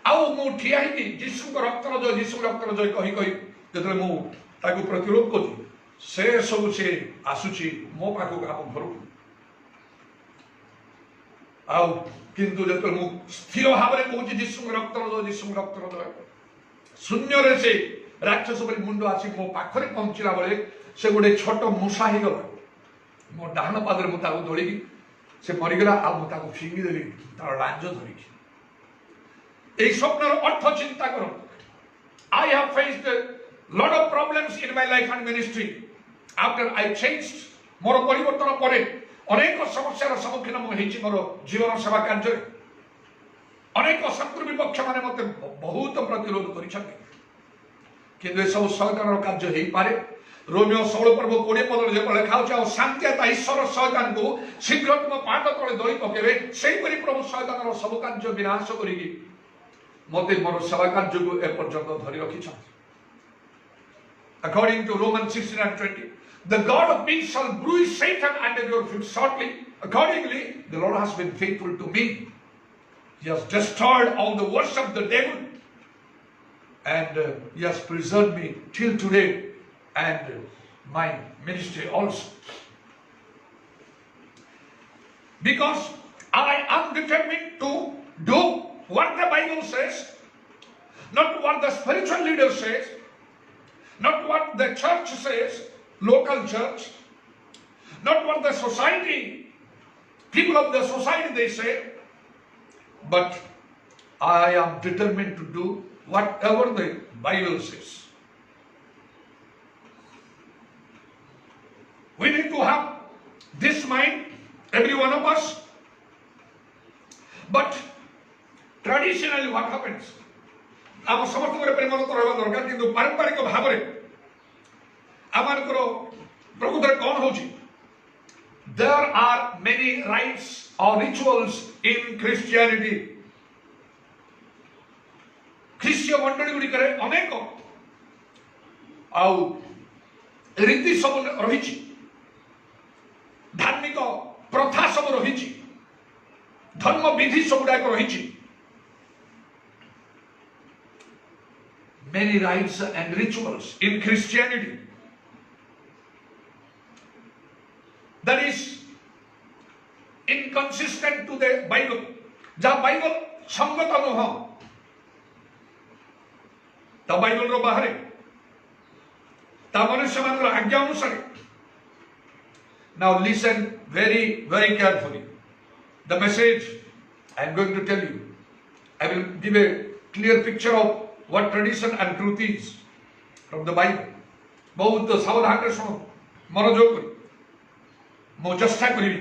ଆଉ ମୁଁ ଠିଆ ହେଇକି ଯୀଶୁଙ୍କ ରକ୍ତର ଜୟ, ଯୀଶୁଙ୍କ ରକ୍ତର ଜୟ କହି କହି ଯେତେବେଳେ ମୁଁ ତାକୁ ପ୍ରତିରୋଧ କରୁଛି, ସେ ସବୁ ସେ ଆସୁଛି ମୋ ପାଖକୁ, ଆମ ଘରକୁ। ଆଉ କିନ୍ତୁ ଯେତେବେଳେ ମୁଁ ସ୍ଥିର ଭାବରେ କହୁଛି ଯୀଶୁଙ୍କ ରକ୍ତର ଜୟ, ଯୀଶୁଙ୍କ ରକ୍ତର ଜୟ, ଶୂନ୍ୟରେ ସେ ରାକ୍ଷସ ପରି ମୁଣ୍ଡ ଆସି ମୋ ପାଖରେ ପହଞ୍ଚିଲା ବେଳେ ସେ ଗୋଟେ ଛୋଟ ମୂଷା ହେଇଗଲା। ମୋ ଡାହାଣ ପାଦରେ ମୁଁ ତାକୁ ଧରିକି ସେ ମରିଗଲା, ଆଉ ମୁଁ ତାକୁ ଫିଙ୍ଗିଦେଲି ତାର ଲାଞ୍ଜ ଧରିକି। এই স্বপ্নের অর্থ চিন্তা করো। I have faced a lot of problems in my life and ministry after I changed। ମୋର ପରିବର୍ତ୍ତନ ପରେ ଅନେକ ସମସ୍ୟାର ସମ୍ମୁଖୀନ ମୁଁ ହେଇଛି ମୋର ଜୀବନ ସେବା କାର୍ଯ୍ୟରେ। ଅନେକ ଶତ୍ରୁ ବିପକ୍ଷ ମାନେ ମୋତେ ବହୁତ ପ୍ରତିରୋଧ କରିଛନ୍ତି, କିନ୍ତୁ ଏସବୁ ଶୟତାନର କାର୍ଯ୍ୟ ହେଇପାରେ। ରୋମିଓ 16 ପର୍ବ 20 ପଦରେ ଯେପରି ଲେଖା ହେଉଛି, ଆଉ ଶାନ୍ତିତା ଈଶ୍ୱର ଶୟତାନକୁ ଶୀଘ୍ର ତୁମ ପାଦ ତଳେ ଦଳି ପକେଇବେ, ସେହିପରି ପ୍ରଭୁ ଶୟତାନର ସବୁ କାର୍ଯ୍ୟ ବିନାଶ କରିକି ମୋତେ ମୋର ସେବା କାର୍ଯ୍ୟକୁ ଏପର୍ଯ୍ୟନ୍ତ ଧରି ରଖିଛନ୍ତି। According to Romans 16:20, the God of peace shall bruise Satan under your feet shortly. Accordingly, the Lord has been faithful to me. He has destroyed all the works of the devil, and he has preserved me till today and my ministry also. Because I am determined to do what the Bible says, not what the spiritual leader says, not what the church says, local church, not what the society, people of the society they say, but I am determined to do whatever the Bible says. We need to have this mind, every one of us. But traditionally what happens? ଆମ ସମସ୍ତଙ୍କର ପ୍ରେମରତ ରହିବା ଦରକାର, କିନ୍ତୁ ପାରମ୍ପରିକ ଭାବରେ ଆମମାନଙ୍କର ପ୍ରକୃତରେ କ'ଣ ହେଉଛି? There are many rites or rituals in Christianity. ଖ୍ରୀଷ୍ଟୀୟ ମଣ୍ଡଳୀ ଗୁଡ଼ିକରେ ଅନେକ ଆଉ ରୀତି ସବୁ ରହିଛି, ଧାର୍ମିକ ପ୍ରଥା ସବୁ ରହିଛି, ଧର୍ମ ବିଧି ସବୁଗୁଡ଼ାକ ରହିଛି। Many rites and rituals in Christianity that is inconsistent to the Bible, ଯାହା ବାଇବଲ ସଙ୍ଗତ ନୁହଁ, ତା ବାଇବଲର ବାହାରେ, ତା ମନୁଷ୍ୟମାନଙ୍କର ଆଜ୍ଞା ଅନୁସାରେ। Now listen very, very carefully. The message I am going to tell you, I will give a clear picture of what tradition and truth is from the Bible. ବହୁତ ସାବଧାନରେ ଶୁଣ, ମନୋଯୋଗ କରି ମୁଁ ଚେଷ୍ଟା କରିବି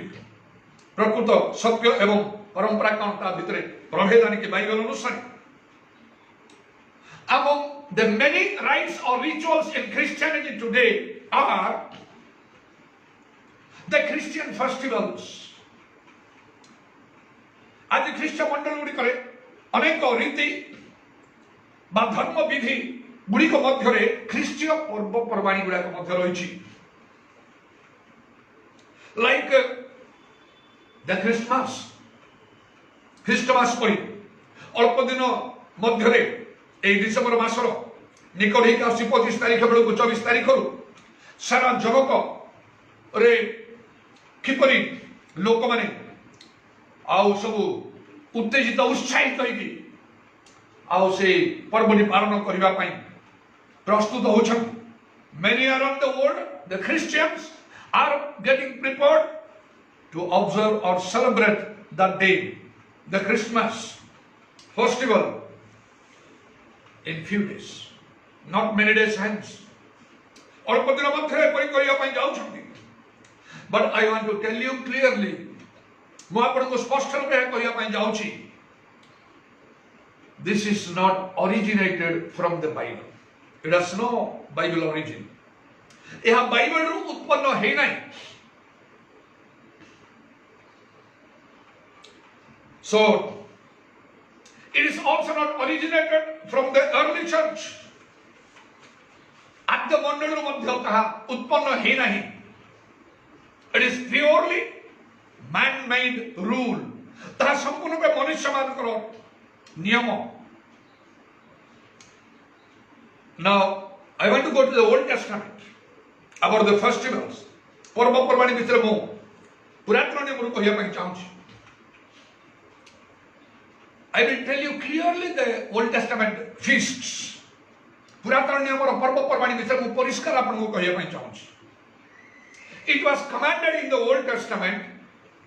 ପ୍ରକୃତ ସତ୍ୟ ଏବଂ ପରମ୍ପରା କ'ଣ ତା ଭିତରେ ପ୍ରଭେଦ ଆଣିକି ବାଇବଲ ଅନୁସାରେ। Among the many rites or rituals in Christianity today are the Christian festivals. ଆଜି ଖ୍ରୀଷ୍ଟ ମଣ୍ଡଳ ଗୁଡ଼ିକରେ ଅନେକ ରୀତି ବା ଧର୍ମ ବିଧି ଗୁଡ଼ିକ ମଧ୍ୟରେ ଖ୍ରୀଷ୍ଟୀୟ ପର୍ବପର୍ବାଣୀ ଗୁଡ଼ାକ ମଧ୍ୟ ରହିଛି। Like the Christmas, ଖ୍ରୀଷ୍ଟମାସ ପରି ଅଳ୍ପ ଦିନ ମଧ୍ୟରେ এই ডিসেম্বর মাসর নিকট হইকি আসছি 25 তারিখ বেড়ে 24 তারিখর সারা জগতরে কিপরি লোক মানে আউ সবু উত্তেজিত উৎসাহিত হইকি আউ সেই পর্বটি পালন করিবা পাই প্রস্তুত হচ্ছেন। Many around the world, the Christians are getting prepared to observe or celebrate that day, the Christmas. festival in few days, not many days hence. अल्प दिन मध्य एपरी करिया पई जाउछंती. But I want to tell you clearly, मु आपनको स्पष्ट रूप से कहिया पई जाउछि, this is not originated from the Bible. It has no Bible origin. यह बाइबल रु उत्पन्न है नहीं. So it is also not originated from the early church. आद्य मंडल रु मध्य कहा उत्पन्न है नहीं. It is purely man-made rule. ता संपूर्ण पे मनुष्य मान करो नियम. Now I want to go to the Old Testament about the festivals. पर्व पर्वाणी विषय मु पुरातन नियम रु कहिया पई चाहूछि. I will tell you clearly the Old Testament feasts. पुरातन नियम रो पर्व पर्वाणी विषय मु परिष्कार आपन को कहिया पई चाहूछि. It was commanded in the Old Testament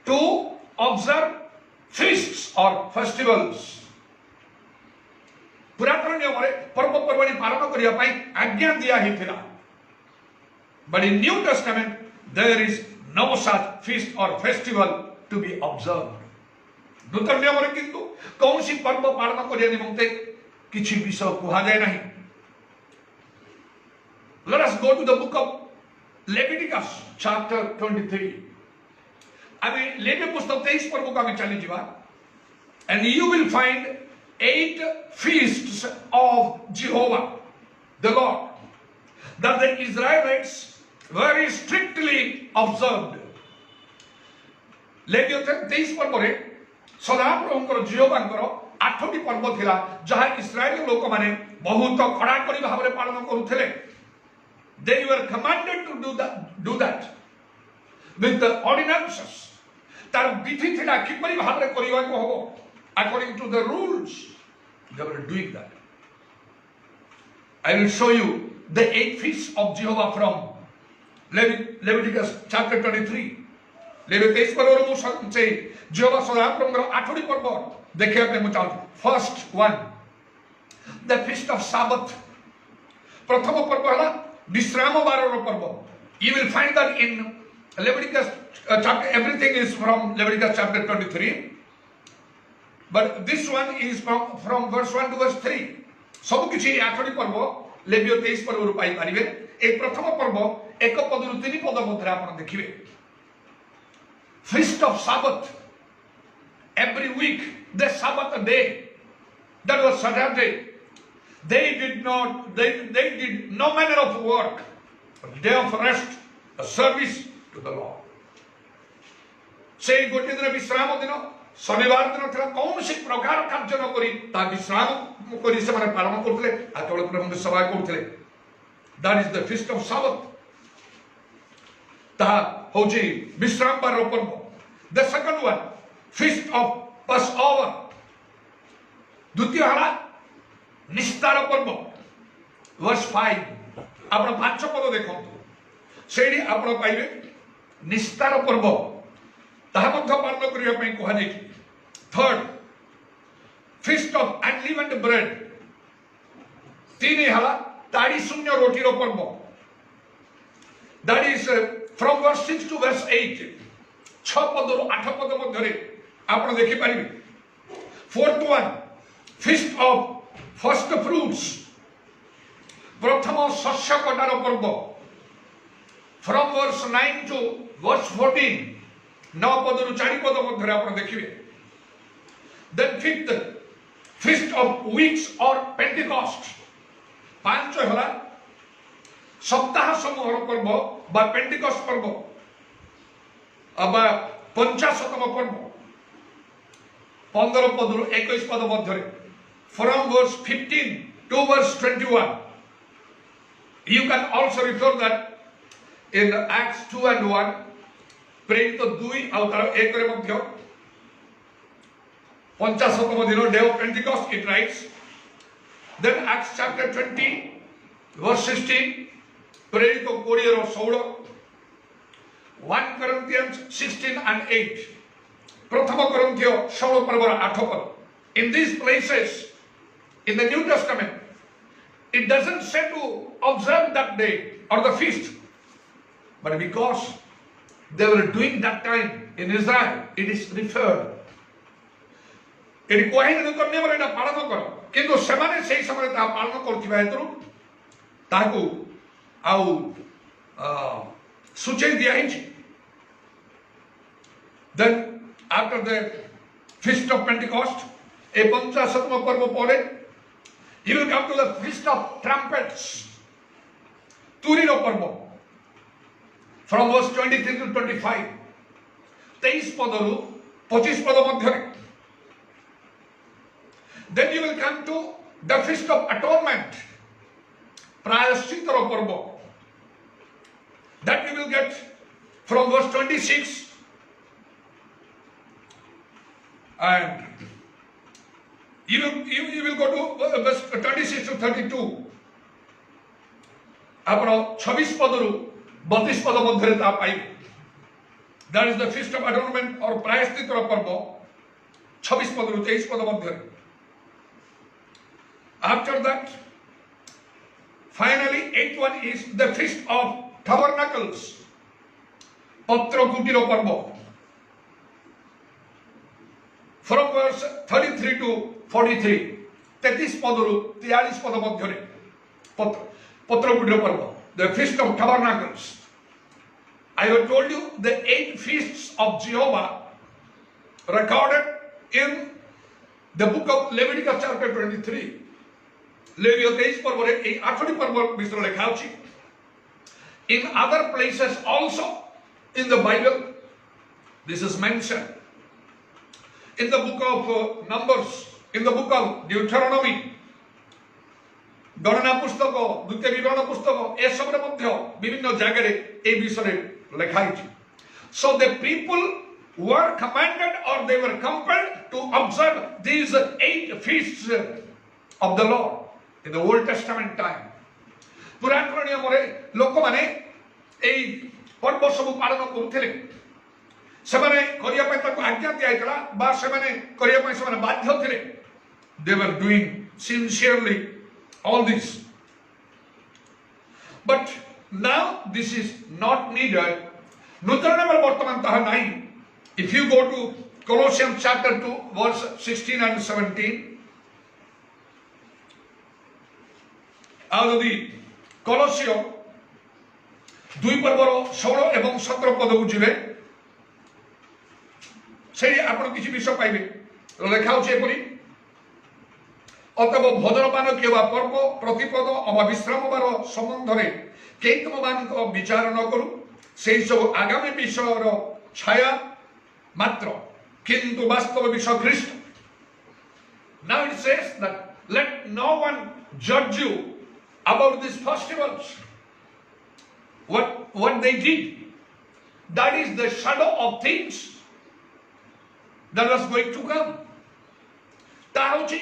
to observe feasts or festivals. पुरातन नियम रे पर्व पर्वाणी पालन करिया पई आज्ञा दिया हिथिला. But in New Testament there is no such feast or festival to be observed. नूतन नियम रे किंतु कौनसी पर्व पालन करिया निमंते किछि विषय कुहा जाय नाही. Let us go to the book of Leviticus chapter 23. आमे लेवी पुस्तक 23 पर्व को आमे चली जिबा. And you will find 8 feasts of Jehovah the Lord that the Israelites very strictly observed. Levi 23 पर्व रे सदाप्रभुଙ୍କର जिहोवाଙ୍କର 8ଟି पर्व थिला जहा इस्राएल लोक माने बहुत कड़ाकड़ी भाव रे पालन करूथिले. They were commanded to do that with the ordinances. तार विधि थिला किपरि भाव रे करिवा को हबो according to the rules. They were doing that. I will show you the 8 feasts of Jehovah from Leviticus chapter 23. Levy 23 पर्व मु से जेहोवा सदाप्रभुଙ୍କର 8ଟି पर्व देखिया पे मु चाहू. First one, the feast of Sabbath. प्रथम पर्व हला विश्राम बार रो पर्व. You will find that in Leviticus chapter, everything is from Leviticus chapter 23, but this one is from verse 1 to verse 3. सब किछि 8टी पर्व लेवी 23 पर्व रु पाई परिबे. एक प्रथम पर्व 1 पद रु 3 पद मध्य आपण देखिबे. Feast of Sabbath. Every week, the Sabbath day, that was Saturday, they did no manner of work, but day of rest, a service to the Lord. Say गोटे दिन विश्राम दिन शनिवार दिन थिला कौनसी प्रकार कार्य न करी ता विश्राम करी से माने पालन करथले आ केवल प्रभु सेवा करथले. That is the feast of Sabbath. ता होची विश्राम बार पर्व. The second one, feast of Passover. द्वितीय हला निस्तार पर्व. Verse 5. आपण 5 पद देखंतु. सेडी आपण पाइबे निस्तार पर्व. ताहा मध्य पालन करिया पई कोहा जाय. Third, feast of unleavened bread. 3 हला ताड़ी शून्य रोटी रो पर्व. That is from verse 6 to verse 8. 6 पद रु 8 पद मध्य रे आपण देखि परिबे. Fourth one, feast of first fruits. प्रथम शस्य कटार पर्व. From verse 9 to verse 14. 9 पद रु 4 पद मध्य रे आपण देखिबे. Then fifth, feast of weeks or Pentecost. 5 हला सप्ताह समूह पर्व बा पेंटिकॉस्ट पर्व. अब 50तम पर्व 15 पद रु 21 पद मध्य रे. From verse 15 to verse 21. You can also refer that in Acts 2 and 1. प्रेरित 2 ଆଉ ତାର 1 ରେ ମଧ୍ୟ 50ତମ ଦିନ day of Pentecost it writes. Then Acts chapter 20 verse 16. प्रेरित 20 रो 16. 1 Corinthians 16 and 8. प्रथम कोरिन्थियो 16 पर्व 8 पद. in these places in the New Testament, it doesn't say to observe that day or the feast, but because they were doing that time in Israel, it is referred. It କୁହାହେଇନି ନୂତନ ନିୟମରେ ଏଇଟା ପାଳନ କର, କିନ୍ତୁ ସେମାନେ ସେଇ ସମୟରେ ତାହା ପାଳନ କରୁଥିବା ହେତୁରୁ ତାହାକୁ ଆଉ ସୂଚେଇ ଦିଆହେଇଛି. Then after the feast of Pentecost, a ପଞ୍ଚାଶତମ ପର୍ବ ପରେ, you will come to the feast of trumpets, ତୁରୀର ପର୍ବ, from verse 23 to 25, 23 ପଦରୁ 25 ପଦ ମଧ୍ୟରେ. Then you will come to the feast of atonement, ପ୍ରାୟଶ୍ଚିତ୍ତର ପର୍ବ, that you will get from verse 26 and you will go to verse 26 to 32. ଆପଣ 26 ପଦରୁ 32 ପଦ ମଧ୍ୟରେ ତାହା ପାଇବେ. That is the feast of atonement or ପ୍ରାୟଶ୍ଚିତ୍ତର ପର୍ବ, 26 ପଦରୁ 23 ପଦ ମଧ୍ୟରେ. After that, finally, 8th one is the feast of tabernacles, ପତ୍ରକୁଟୀର ପର୍ବ, from verse 33 to 43, 33 ପଦରୁ 43 ପଦ ମଧ୍ୟରେ ପତ୍ରକୁଟୀର ପର୍ବ, the feast of tabernacles. I have told you the 8 feasts of Jehovah recorded in the book of Leviticus chapter 23. ଲେବିୟ 23 ପର୍ବରେ ଏହି 8ଟି ପର୍ବ ବିଷୟରେ ଲେଖା ଅଛି. In other places also in the Bible, this is mentioned. In the book of Numbers, in the book of Deuteronomy, ଗଣନା ପୁସ୍ତକ, ଦ୍ୱିତୀୟ ବିବରଣ ପୁସ୍ତକ, ଏସବୁରେ ମଧ୍ୟ ବିଭିନ୍ନ ଜାଗାରେ ଏହି ବିଷୟରେ ଲେଖା ହେଇଛି. So the people were commanded or they were compelled to observe these 8 feasts of the Lord in the Old Testament time. ପୁରାତନ ନିୟମରେ ଲୋକମାନେ ଏହି ପର୍ବ ସବୁ ପାଳନ କରୁଥିଲେ. ସେମାନେ କରିବା ପାଇଁ ତାଙ୍କୁ ଆଜ୍ଞା ଦିଆଯାଇଥିଲା ବା ସେମାନେ କରିବା ପାଇଁ ସେମାନେ ବାଧ୍ୟ ଥିଲେ. They were doing sincerely all this. But now this is not needed. ନୂତନ ନିୟମରେ ବର୍ତ୍ତମାନ ତାହା ନାହିଁ. If you go to Colossians chapter 2 verse 16 and 17, ଆଉ ଯଦି କଲୋସିୟ 2 ପର୍ବର 16 ଏବଂ 17 ପଦକୁ ଯିବେ, ସେଠି ଆପଣ କିଛି ବିଷୟ ପାଇବେ. ଲେଖା ହେଉଛି ଏପରି, ଅତଏବ ଭୋଜନପାନ କିମ୍ବା ପର୍ବ ପ୍ରତିପଦ ଅବା ବିଶ୍ରାମବାର ସମ୍ବନ୍ଧରେ କେହି ତୁମମାନଙ୍କ ବିଚାର ନ କରୁ, ସେହି ସବୁ ଆଗାମୀ ବିଷୟର ଛାୟା ମାତ୍ର, କିନ୍ତୁ ବାସ୍ତବ ବିଷୟ ଖ୍ରୀଷ୍ଟ. Now it says that let no one judge you about these festivals, what they did. That is the shadow of things that was going to come. ତା ହେଉଛି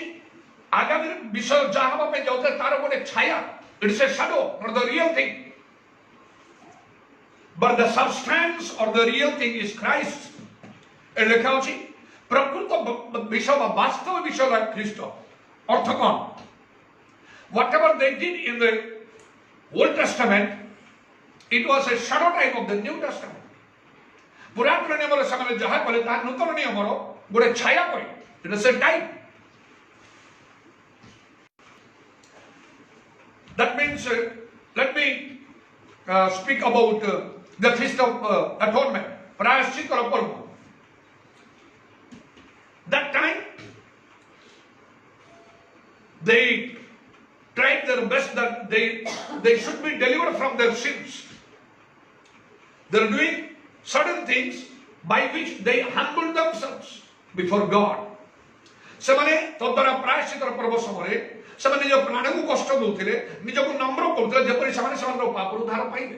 ଆଗାମୀ ବିଷୟ ଯାହା ହେବା ପାଇଁ ଯାଉଥିଲା ତାର ଗୋଟେ ଛାୟା. It's a shadow, not the real thing. But the substance or the real thing is Christ. ଏ ଲେଖା ହେଉଛି ପ୍ରକୃତ ବିଷୟ ବା ବାସ୍ତବ ବିଷୟ ହେଲା ଖ୍ରୀଷ୍ଟ. ଅର୍ଥ କ'ଣ? Whatever they did in the Old Testament, it was a shadow type of the New Testament. ପୁରାତନ ନିୟମରେ ସେମାନେ ଯାହା କଲେ ତାହା ନୂତନ ନିୟମର ଗୋଟେ ଛାୟା ପରି. It is a type. That means, let me speak about the feast of atonement, ପ୍ରାୟଶ୍ଚିତ୍ତର ପର୍ବ. That time, they tried their best that they should be delivered from their sins. They are doing certain things by which they humble themselves before God. ସେମାନେ ତଦ୍ୱାରା ପ୍ରାୟଶ୍ଚିତ୍ତର ପର୍ବ ସମୟରେ ସେମାନେ ନିଜ ପ୍ରାଣକୁ କଷ୍ଟ ଦେଉଥିଲେ, ନିଜକୁ ନମ୍ର କରୁଥିଲେ, ଯେପରି ସେମାନେ ସେମାନଙ୍କର ପାପରୁ ଉଦ୍ଧାର ପାଇବେ.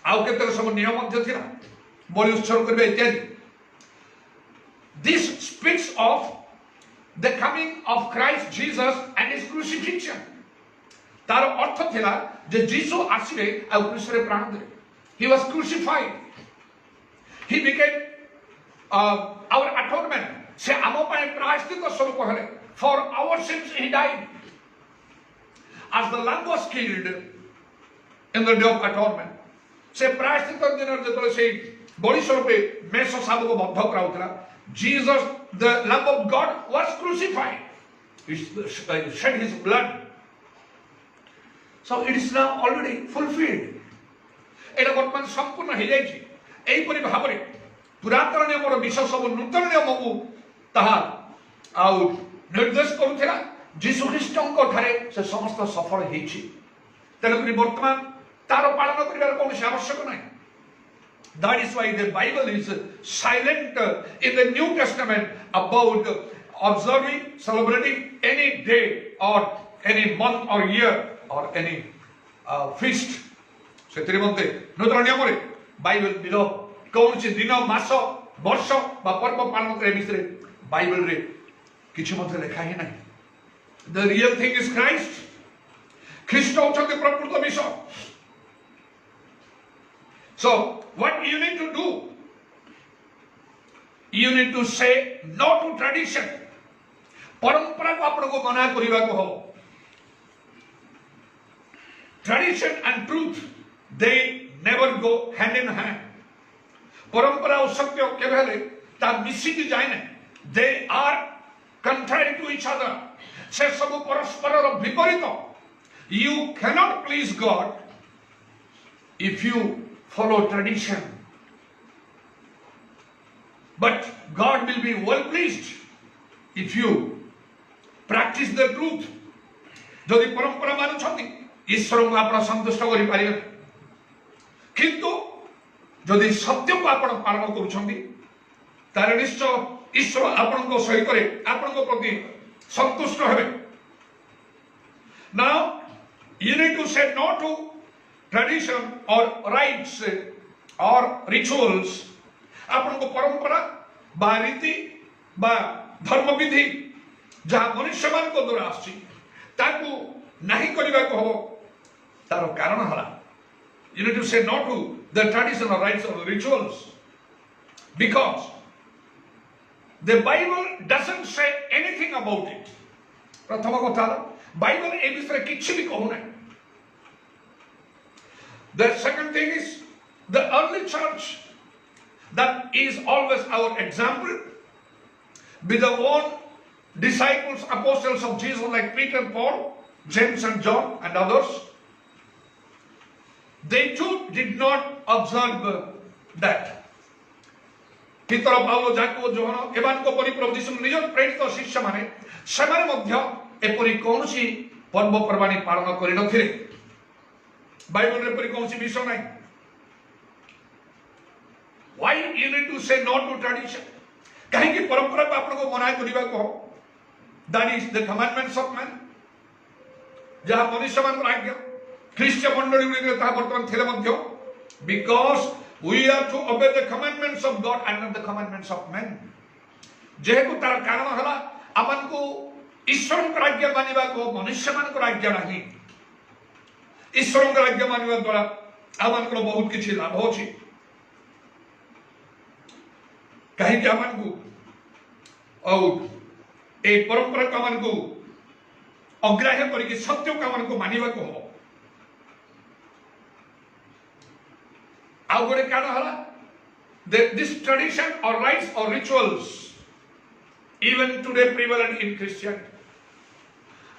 ଆଉ କେତେକ ସବୁ ନିୟମ ମଧ୍ୟ ଥିଲା, ବଳି ଉତ୍ସର୍ଗ କରିବା ଇତ୍ୟାଦି. This speaks of the coming of Christ Jesus and his crucifixion. ତାର ଅର୍ଥ ଥିଲା ଯେ ଯୀଶୁ ଆସିବେ ଆଉ କ୍ରୁଶରେ ପ୍ରାଣ ଦେବେ. He was crucified. He became our atonement. से आम प्रायश्चित स्वरूप हेले for our sins he died as the lamb was killed in the day of atonement से प्रायश्चित दिन जो से बलि स्वरूप मेष शाबक को बद्ध कराउतला Jesus the lamb of God was crucified. He shed his blood. So it is now already fulfilled. এটা বর্তমান সম্পূর্ণ হয়ে যাইছি এইপরি ভাবে পুরাতন নিয়মর বিষয় সব নূতন নিয়মকু তাহা আউ নির্দেশ করুছিলা যীশু খ্রিস্টଙ୍କ ଠାରେ ସେ ସମସ୍ତ ସଫଳ ହେଇଛି ତେଣୁକରି ବର୍ତ୍ତମାନ ତାର ପାଳନ କରିବାର କୌଣସି ଆବଶ୍ୟକ ନାହିଁ That is why the Bible is silent in the New Testament about observing, celebrating any day or any month or year or any feast. ସେଥିରେ ମଧ୍ୟ ନୂତନ ନିୟମରେ ବାଇବେଲ ଦିନ କୌଣସି ଦିନ ମାସ ବର୍ଷ ବା ପର୍ବ ପାଳନ କରିବା ବିଷୟରେ ବାଇବେଲରେ କିଛି ମଧ୍ୟ ଲେଖା ହିଁ ନାହିଁ The real thing is Christ. ଖ୍ରୀଷ୍ଟ ହେଉଛନ୍ତି ପ୍ରକୃତ ବିଷୟ So what you need to do, you need to say no to tradition. परंपरा को आपको मना करिवा को हो Tradition and truth, they never go hand in hand. परंपरा और सत्य केवल ता मिसी जाए ना They are contrary to each other. से सब परस्पर विपरीत. You cannot please God if you follow tradition. But God will be well pleased if you practice the truth. যদি পরম্পরা মানুছন্তি ঈশ্বরଙ୍କୁ ଆପଣ ସନ୍ତୁଷ୍ଟ କରିପାରିବେ କିନ୍ତୁ ଯଦି ସତ୍ୟକୁ ଆପଣ ପାଳନ କରୁଛନ୍ତି ତାହେଲେ ନିଶ୍ଚୟ ଈଶ୍ୱର ଆପଣଙ୍କ ସହିତ ଆପଣଙ୍କ ପ୍ରତି ସନ୍ତୁଷ୍ଟ ହେବେ Now you need to say no to tradition or rites or rituals आपनको परंपरा बा रीति बा धर्म विधि जहाँ मनुष्य मान को द्वारा आसी ताकू नहीं करने को हो तारो कारण हला you need to say no to the tradition or rites or rituals because the Bible doesn't say anything about it प्रथम कथा बाइबल ए विषय किछि भी कहू नहीं The second thing is the early church that is always our example with the own disciples, apostles of Jesus like Peter, Paul, James and John and others. They too did not observe that. Peter, Paul, Jacob, John, एमान को परि प्रभु यीशु निज प्रेरित शिष्य माने सेमाने मध्य एपरि कोनसी पर्व पर्वाणी पालन करि नथिले बाइबल रे परि कोनसी विषय नाही Why you need to say no to tradition? कहीं की परंपरा को आपको मना करिबा को That is the commandments of man. जहाँ मनुष्य मान आज्ञा ख्रीष्ट मंडली गुड़ी ता वर्तमान थिले मध्य because we are to obey the commandments of God and not the commandments of men. जेहेतु तार कारण हला अपन को ईश्वर को आज्ञा मानिबा को मनुष्य मान को आज्ञा नहीं ईश्वर को आज्ञा मानिबा द्वारा अपन को बहुत किछि लाभ होछि कहीं कि अपन को और ए परंपरा को अपन को अग्राह्य करके सत्य को अपन को मानिबा को हो आउ गोटे कारण हला this tradition or rites or rituals even today prevalent in Christianity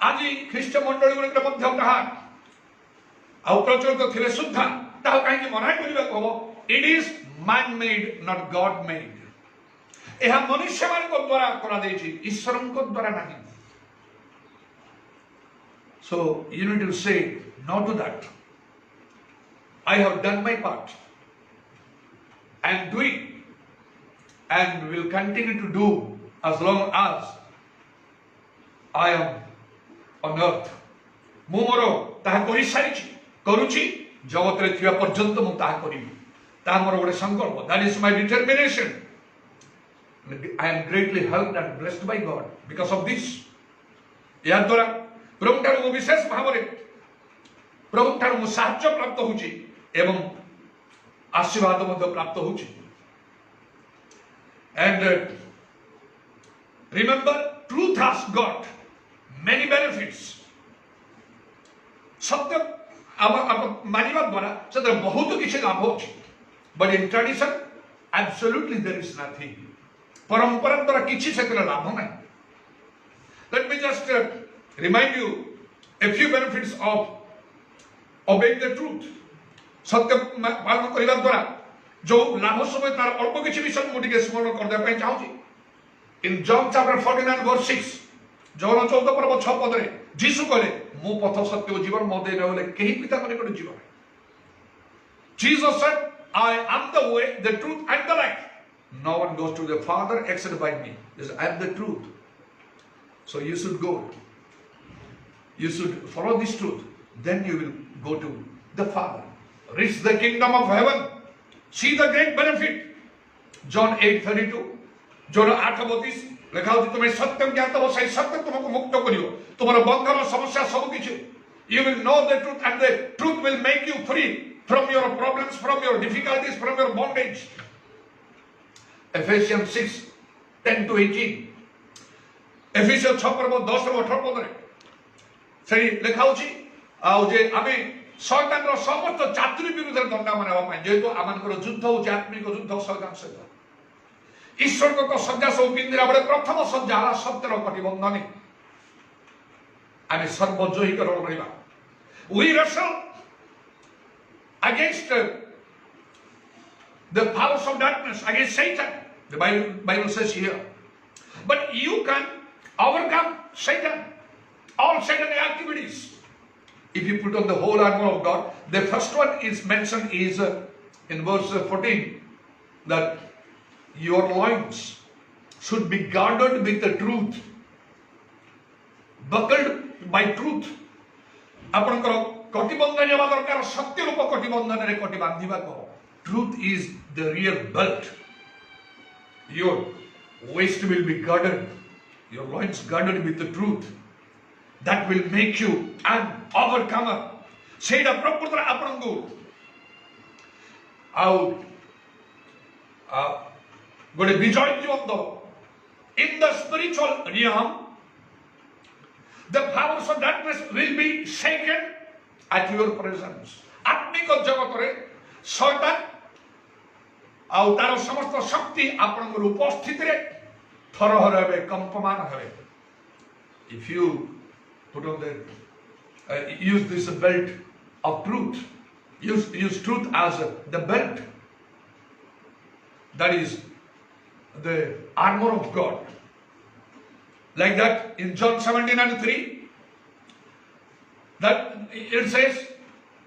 आज ख्रीष्ट मंडली गुड़ी मध्य ताहा आउ प्रचलित थिले सुद्धा ताहा कहीं मना करिबा को it is man made not God made एहा मनुष्य मान को द्वारा करा देछि ईश्वर को द्वारा नहीं so you need to say no to that I have done my part I am doing and will continue to do as long as I am on earth मु मोर ताहा करि सारिछि करूछि जगत रे थिया पर्यंत मु ताहा करिबि ताहा मोर गोटे संकल्प that is my determination I am greatly helped and blessed by God because of this या द्वारा प्रभु ठार विशेष भाव रे प्रभु ठार मु साहाय्य प्राप्त होछि एवं आशीर्वाद प्राप्त होछि and Remember, truth has got many benefits. सत्य मानिबा द्वारा से बहुत किसी लाभ होछि, but in tradition absolutely there is nothing. परंपरा द्वारा किसी से लाभ नहीं. Let me just remind you a few benefits of obeying the truth. सत्य पालन करने द्वारा जो लाभ समय तार अल्प किसी विषय मुझे स्मरण कर दे चाहूँगी. In John chapter 49 verse 6, जौन 14 पर्व 6 पद रे जीसु कहले मु पथ सत्य और जीवन मो देने वाले केही पिता को निकट जीवन. Jesus said, I am the way, the truth and the life. No one goes to the Father except by me. He said, I am the truth. So you should go. You should follow this truth. Then you will go to the Father. Reach the kingdom of heaven. See the great benefit. John 8:32. John 8:32 लिखा होती तुम्हें सत्यम ज्ञात हो सही सत्य तुमको मुक्त करियो तुम्हारा बंधन और समस्या सब किछ. You will know the truth and the truth will make you free from your problems, from your difficulties, from your bondage. Ephesians 6:10-18. Ephesians 6:10-18 रे सही लिखा होची आउ जे आमे शैतान रो समस्त चातुरी विरुद्ध दंडा मानवा पाए जेतो आमानकर युद्ध हो आत्मिक युद्ध शैतान सहित. ईश्वर को सज्जा सब पिंदिरा बड़े प्रथम सज्जा हला सत्यर कटिबंधन आमे सर्वजयी करण करिबा. We wrestle against the powers of darkness, against Satan. The Bible says here. But you can overcome Satan, all Satan's activities, if you put on the whole armor of God. The first one is mentioned is in verse 14 that your loins should be guarded with the truth, buckled by truth. आपनकर कटिबंधन हेबा दरकार सत्य रूप कटिबंधन रे कटि बांधिबा को. Truth is the real belt. Your waist will be guarded, your loins guarded with the truth. That will make you an overcomer. सेटा प्रकृतर आपनकु आउ गोटे विजय जीवन दो. In the spiritual realm, the powers of darkness will be shaken at your presence. आत्मिक जगत रे शैतान आउ तार समस्त शक्ति आपनकर उपस्थित रे थरहर हेबे कंपमान हेबे. If you put on the use this belt of truth, use truth as the belt, that is the armor of God. Like that in John 17:3, that it says,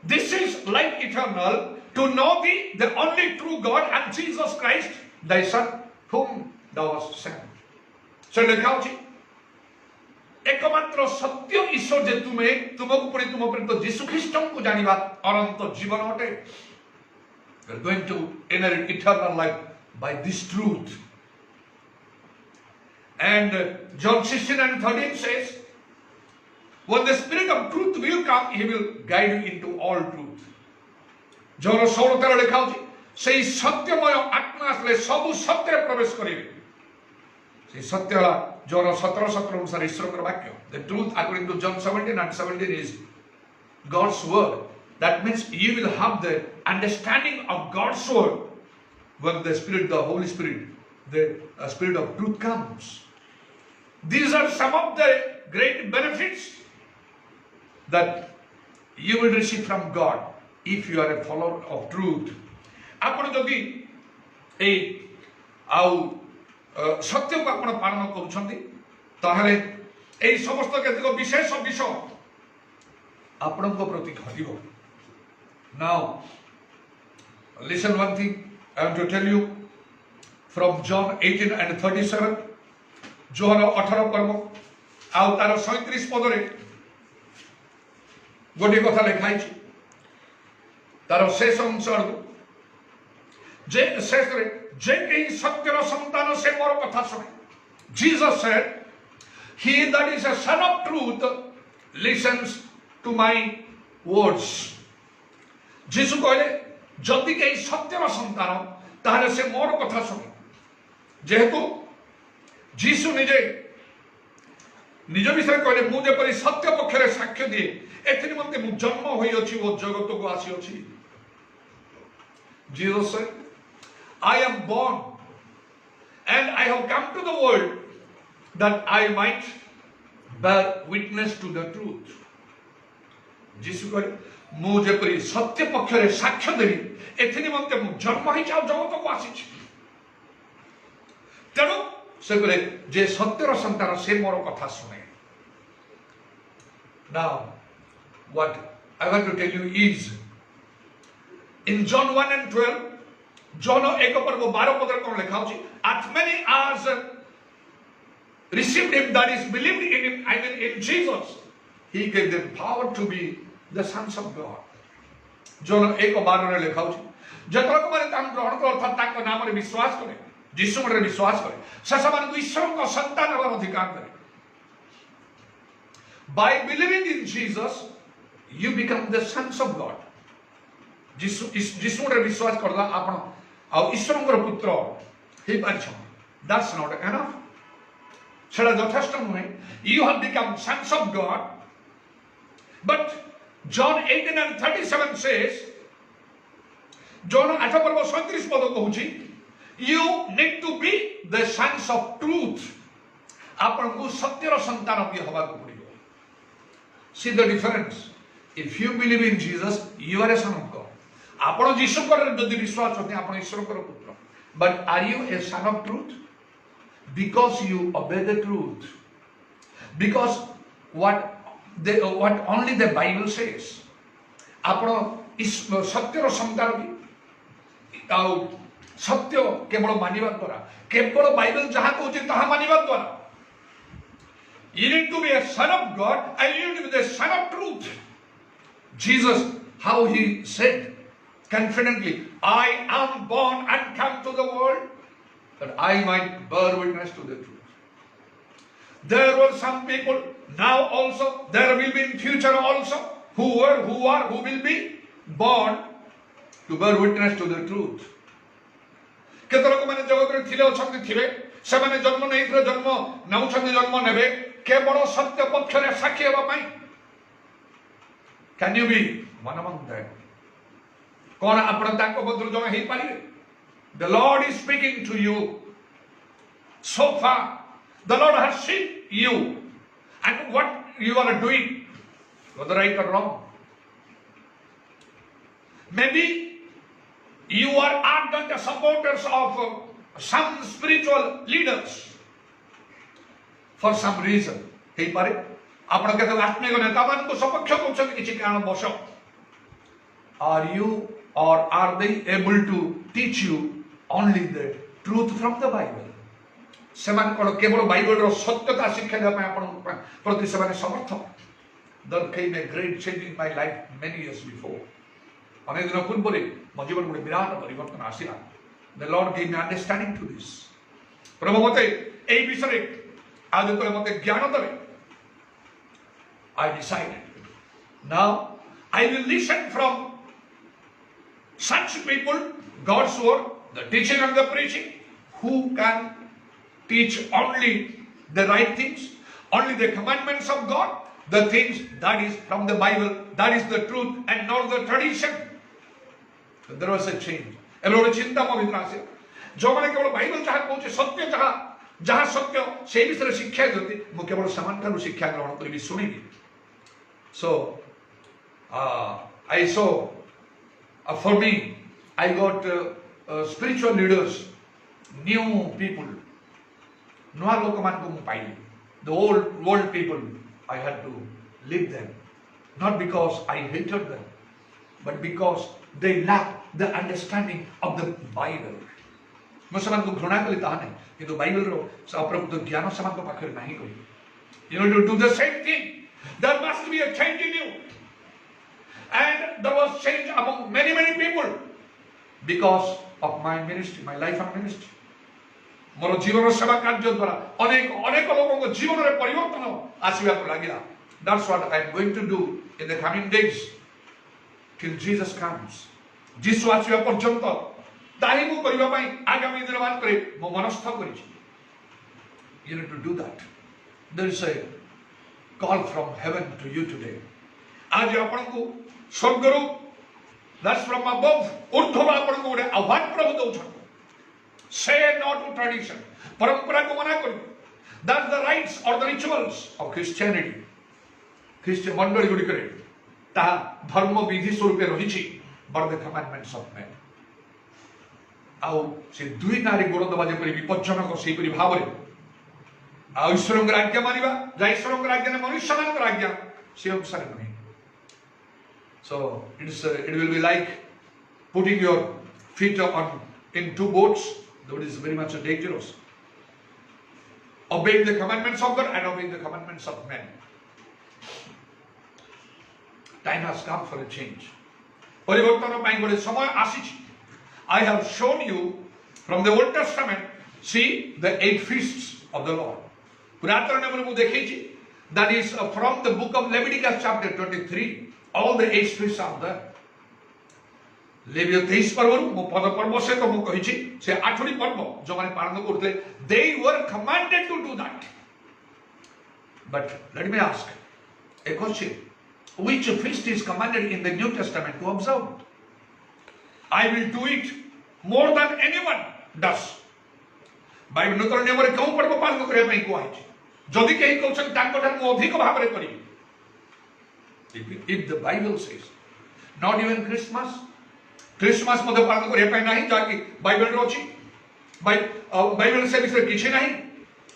this is life eternal, to know thee, the only true God, and Jesus Christ, thy Son, whom thou hast sent. So लिखा होची एकमात्र सत्य ईश्वर जे तुम्हें तुमको परि तुम परि यीशु ख्रीष्टन को जानिबा अनंत जीवन अटे. You are going to inherit eternal life by this truth. And John 16:13 says, when the Spirit of truth will come, he will guide you into all truth. John 16:13 लिखा होची सेई सत्यमय आत्मा आसले सब सत्य रे प्रवेश करिवे. सेई सत्य हला John 17:17 अनुसार ईश्वर वाक्य. The truth according to John 17:17 is God's word. That means you will have the understanding of God's word when the Spirit, the Holy Spirit, the Spirit of truth comes. These are some of the great benefits that you will receive from God if you are a follower of truth. आपण जदि ए आउ सत्य को आपण पालन करूछंती ताहले ए समस्त केतिक विशेष विषय आपणक प्रति घटिबो. Now listen one thing I am to tell you from John 18:37. जोहर 18 पर्व आउ तार 37 पद रे गोटे कथा लिखाई तार शेष अंश जे शेष रे जे कहीं सत्यर संतान से मोर कथा सुने. Jesus said, he that is a son of truth listens to my words. जीसु कहले जदि कहीं सत्यर संतान ताहले से मोर कथा सुने. जेहेतु जीसु निजे निज विषय कहले मु जेपरि सत्य पक्षरे साक्ष्य दिए एथि निमंते मु जन्म होई अछि ओ जगत को आसी अछि Jesus said, I am born and I have come to the world that I might bear witness to the truth. जीसु कहले मु जेपरि सत्य पक्षरे साक्ष्य देबी एथि निमंते मु जन्म होई जाओ जगत को आसी छी तेणु से कहले जे सत्यर संतान से मोर कथा सुने Now, what I want to tell you is, in John 1 and 12, John 1 पर्व 12 पद कौन लिखा होची? As many as received him, that is believed in him, I mean in Jesus, he gave them power to be the sons of God. John 1 12 रे लिखा होची, जतक माने ताम ग्रहण कर अर्थात ताको नाम रे विश्वास करे, यीशु रे विश्वास करे, से समान ईश्वर को संतान हेबार अधिकार करे. By believing in Jesus, you become the sons of God. जीसु रे विश्वास करला आपण आ ईश्वरंकर पुत्र हे पारिछ. That's not enough. सेडा यथेष्ट नुहे. You have become sons of God. But John 18 and 37 says, John 8 पर्व 37 पद कहूची, you need to be the sons of truth. आपण को सत्यर संतान भी हवा को पड़ियो. See the difference. If you believe in Jesus, you are a son of God. आपण जीसु पर यदि विश्वास होते आपण ईश्वर कर पुत्र. But are you a son of truth? Because you obey the truth. Because what only the Bible says. आपण सत्यर संतान भी सत्य केवल मानिबा द्वारा केवल बाइबल जहाँ कहूँ ताहा मानिबा द्वारा. You need to be a son of God and you need to be the son of truth. Jesus, how he said confidently, I am born and come to the world that I might bear witness to the truth. There were some people, now also, there will be in future also, who will be born to bear witness to the truth. केते लोक माने जगत रे थिले अछंती थिबे से माने जन्म नै थे जन्म नउछंती जन्म नेबे केवल सत्य पक्ष रे साक्षी हेबा पई. Can you be one among them? कोन आपण ताको बदल जण हेई पारिबे? The Lord is speaking to you. So far the Lord has seen you and what you are doing, whether right or wrong. Maybe you are ardent supporters of some spiritual leaders for some reason. Hey pare, आपण केते आत्मिक नेता मान को सपक्ष होछन किछि कारण बस. Are you or are they able to teach you only the truth from the Bible? सेमान कोन केवल बाइबल रो सत्यता शिक्षा देबा आपण प्रति सेमान समर्थ. There came a great change in my life many years before. अनेक दिन पूर्व मो जीवन गोटे विराट परिवर्तन आसिला. The Lord gave me understanding to this. प्रभु मते एई विषय आज तो मते ज्ञान देबे. I decided now I will listen from such people, God's word, the teaching and the preaching, who can teach only the right things, only the commandments of God, the things that is from the Bible, that is the truth and not the tradition. So there was a change. एबे चिंता मो भितर आसे जो माने केवल Bible जहाँ कहूँ सत्य जहाँ सत्य से विषय शिक्षा देती मु केवल समान ठारू शिक्षा ग्रहण करी शुणिबी. So I saw for me I got spiritual leaders, new people, नुआ लोक मान को मु पाइली. The old world people I had to leave them, not because I hated them, but because they lacked the understanding of the Bible. मु समान को घृणा कली ताहा नै किंतु बाइबल रो अप्रकृत ज्ञान समान को पाखरे नाही करी. You know, to do the same thing. There must be a change in you. And there was change among many people because of my ministry, my life of ministry. मोर जीवन सेवा कार्य द्वारा अनेक लोगों को जीवन रे परिवर्तन आसीबा को लागिला. That's what I am going to do in the coming days till Jesus comes. जीसु आसीबा पर्यंत ताही मु करिबा पई आगामी दिन मान करे मो मनस्थ करिछि. You need to do that. There is a call from heaven to you today. आज आपको स्वर्गरु that's from above ऊर्ध्व आपको गोटे आह्वान प्रभु दौछन. Say no to tradition. परंपरा को मना करो. That's the rites or the rituals of Christianity. ଖ୍ରୀଷ୍ଟ ମଣ୍ଡଳୀ ଗୁଡ଼ିକରେ ତାହା ଧର୍ମ ବିଧି ସ୍ୱରୂପେ ରହିଛି, but the commandments of men. ଆଉ ସେ ଦୁଇ ନାରୀ ଗୋଡ଼ ଦେବା ଯେପରି ବିପଜ୍ଜନକ ସେହିପରି ଭାବରେ ଆଉ ଈଶ୍ୱରଙ୍କର ଆଜ୍ଞା ମାନିବା, ଯାହା ଈଶ୍ୱରଙ୍କର ଆଜ୍ଞା ମନୁଷ୍ୟମାନଙ୍କର ଆଜ୍ଞା ସେ ଅନୁସାରେ ନୁହେଁ. So it will be like putting your feet on in two boats. That is very much dangerous. Obeying the commandments of God and obeying the commandments of men. Time has come for a change. ପରିବର୍ତ୍ତନ ପାଇଁ ଗୋଟେ ସମୟ ଆସିଛି. I have shown you from the Old Testament, see the 8 feasts of the Lord. ପୁରାତନ ନିୟମରେ ମୁଁ ଦେଖେଇଛି. That is from the book of Leviticus chapter 23. All the 8 feasts are there. ଲେବିୟ 23 ପର୍ବରୁ ମୁଁ ପଦ ପର୍ବ ସହିତ ମୁଁ କହିଛି ସେ 8ଟି ପର୍ବ ଯେଉଁମାନେ ପାଳନ କରୁଥିଲେ, they were commanded to do that. But let me ask a question. Which feast is commanded in the New Testament to observe? I will do it more than anyone does. Bible ନୂତନ ନିୟମରେ କେଉଁ ପର୍ବ ପାଳନ କରିବା ପାଇଁ କୁହାଯାଇଛି? ଯଦି କେହି କହୁଛନ୍ତି ତାଙ୍କଠାରୁ ମୁଁ ଅଧିକ ଭାବରେ କରିବି. If the Bible says, not even Christmas, Christmas ମଧ୍ୟ ପାଳନ କରିବା ପାଇଁ ନାହିଁ, ଯାହାକି ବାଇବେଲରେ ଅଛି. ବାଇବେଲ ସେ ବିଷୟରେ କିଛି ନାହିଁ.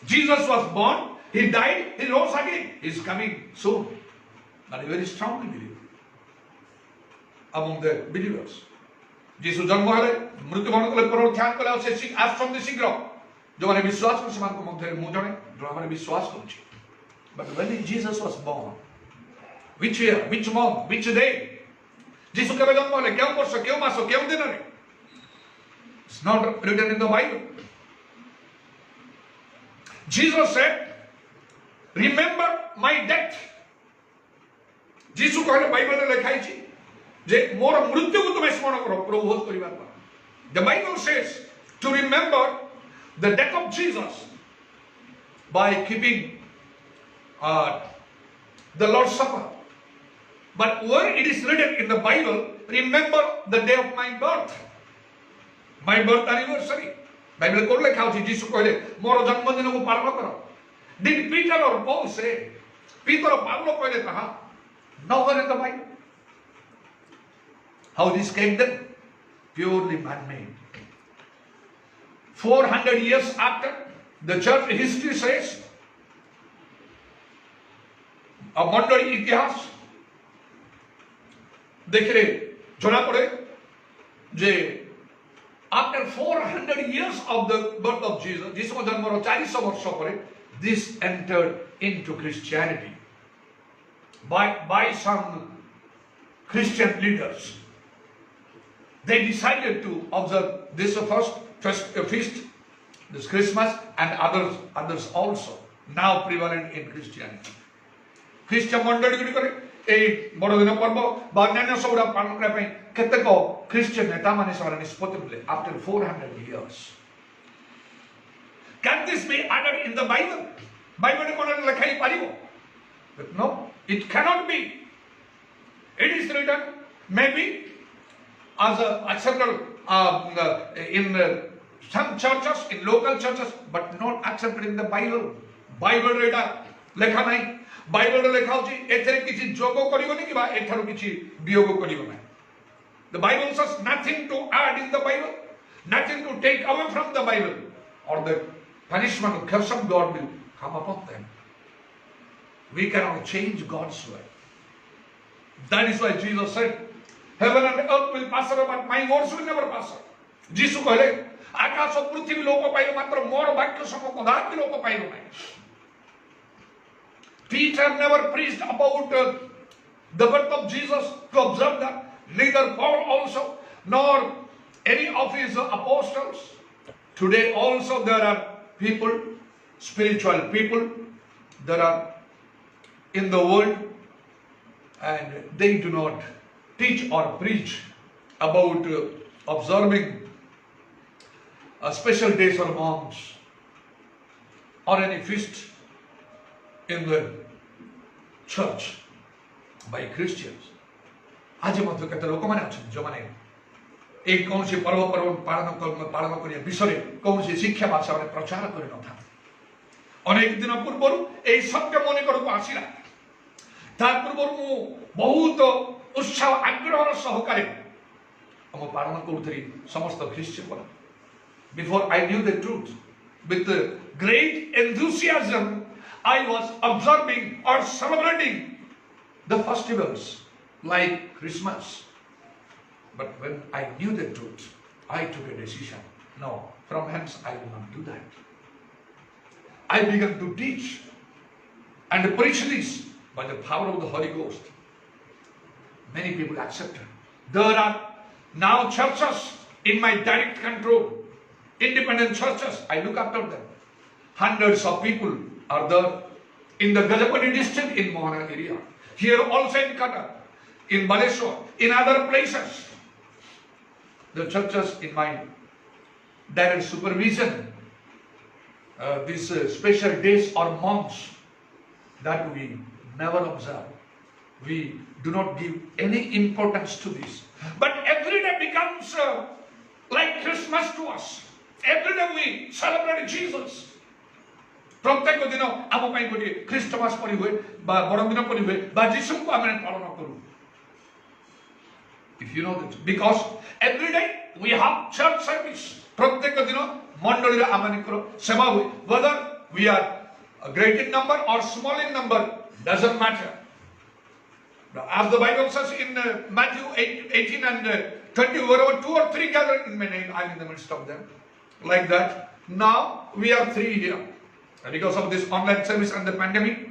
Jesus was born, he died, he rose again, he is coming soon. That I very strongly believe among the believers. ଯୀଶୁ ଜନ୍ମ ହେଲେ, ମୃତ୍ୟୁବରଣ କଲେ, ପୁନରୁତ୍ଥାନ କଲେ, ଆଉ ସେ ଆସୁଛନ୍ତି ଶୀଘ୍ର. ଯେଉଁମାନେ ବିଶ୍ୱାସ କରୁ ସେମାନଙ୍କ ମଧ୍ୟରେ ମୁଁ ଜଣେ, ଯେଉଁମାନେ ବିଶ୍ୱାସ କରୁଛି. But when Jesus was born, which year, which month, which day? ଯୀଶୁ କେବେ ଜନ୍ମ ହେଲେ, କେଉଁ ବର୍ଷ, କେଉଁ ମାସ, କେଉଁ ଦିନରେ? It's not written in the Bible. Jesus said, remember my death. ଯୀଶୁ କହିଲେ ବାଇବେଲରେ ଲେଖା ହେଇଛି ଯେ ମୋର ମୃତ୍ୟୁକୁ ତୁମେ ସ୍ମରଣ କର ପ୍ରଭୋଧ କରିବା ପାଇଁ. The Bible says to remember the death of Jesus by keeping the Lord's Supper. But where it is written in the Bible, remember the day of my birth, my birth anniversary. Bible କୋଉଠି ଲେଖା ଅଛି? ଯୀଶୁ କହିଲେ ମୋର ଜନ୍ମଦିନକୁ ପାଳନ କର. Did Peter or Paul say? Peter or Paulo କହିଲେ ତାହା? Nowhere in the Bible. How this came then? Purely man-made. 400 years after, the church history says, a ମଣ୍ଡଳୀ ଇତିହାସ ଦେଖିଲେ ଜଣା ପଡେ ଯେ after 400 years of the birth of Jesus, ଯୀଶୁଙ୍କ ଜନ୍ମର 400 ବର୍ଷ ପରେ, this entered into Christianity by some Christian leaders. They decided to observe this first feast, this Christmas, and others also, now prevalent in Christianity. Christian ମଣ୍ଡଳୀ ଗୁଡ଼ିକରେ ଏହି ବଡ଼ଦିନ ପର୍ବ ବା ଅନ୍ୟାନ୍ୟ ସବୁଗୁଡ଼ା ପାଳନ କରିବା ପାଇଁ କେତେକ ଖ୍ରୀଷ୍ଟିୟାନ ନେତାମାନେ ସେମାନେ ନିଷ୍ପତ୍ତି ନେଲେ after 400 years. Can this be added in the Bible? ବାଇବେଲରେ କ'ଣ ଲେଖା ହେଇପାରିବ? But no, it cannot be. It is written maybe as accepted in some churches, in local churches, but not accepted in the Bible. ବାଇବେଲରେ ଏଇଟା ଲେଖା ନାହିଁ. ବାଇବେଲରେ ଲେଖା ହେଉଛି ଏଥିରେ କିଛି ଯୋଗ କରିବନି କିମ୍ବା ଏଠାରୁ କିଛି ବିୟୋଗ କରିବ ନାହିଁ. The Bible says nothing to add in the Bible, nothing to take away from the Bible, or the punishment or curse of God will come upon them. We cannot change God's way. That is why Jesus said, heaven and earth will pass away, but my words will never pass away. ଯୀଶୁ କହିଲେ ଆକାଶ ପୃଥିବୀ ଲୋପ ପାଇବ, ମାତ୍ର ମୋର ବାକ୍ୟ ସମୂହ କଦାପି ଲୋପ ପାଇବ ନାହିଁ. Peter never preached about the birth of Jesus to observe that. Neither Paul also, nor any of his apostles. Today also there are people, spiritual people, that are in the world, and they do not teach or preach about observing special days or months. or any feast in the church by Christians. आज मध्य केते लोक माने अछन जो माने एक कौनसी पर्व पालन करिया विषय कौनसी शिक्षा भाषा में प्रचार करि न था अनेक दिन पूर्व ए सत्य मन करको आसिला तार पूर्व मु बहुत उत्साह आग्रह सहकारे हम पालन करूथि समस्त Christian before I knew the truth with great enthusiasm I was observing or celebrating the festivals like Christmas. But when I knew the truth, I took a decision. No, from hence I will not do that. I began to teach and preach this by the power of the Holy Ghost. Many people accepted. There are now churches in my direct control, independent churches. I look after them. Hundreds of people are there in the Gajapati district in Mohana area. Here also in Qatar, in Baleshwar, in other places. The churches in my direct supervision, these special days or months that we never observe. We do not give any importance to this. But every day becomes like Christmas to us. Every day we celebrate Jesus. प्रत्येक दिन आम गोटे ख्रीष्टमास परि हुए बड़दिन परि हुए जीशु को आम पालन करूँ. If you know that, because every day we have church service. प्रत्येक दिन मंडली रे आमानिकर सेवा हुए. Whether we are great in number or small in number doesn't matter. As the Bible says in Matthew 18 and 20, wherever 2 or 3 gather in my name, I am in the midst of them. Like that. Now we are 3 here. Because of this online service and the pandemic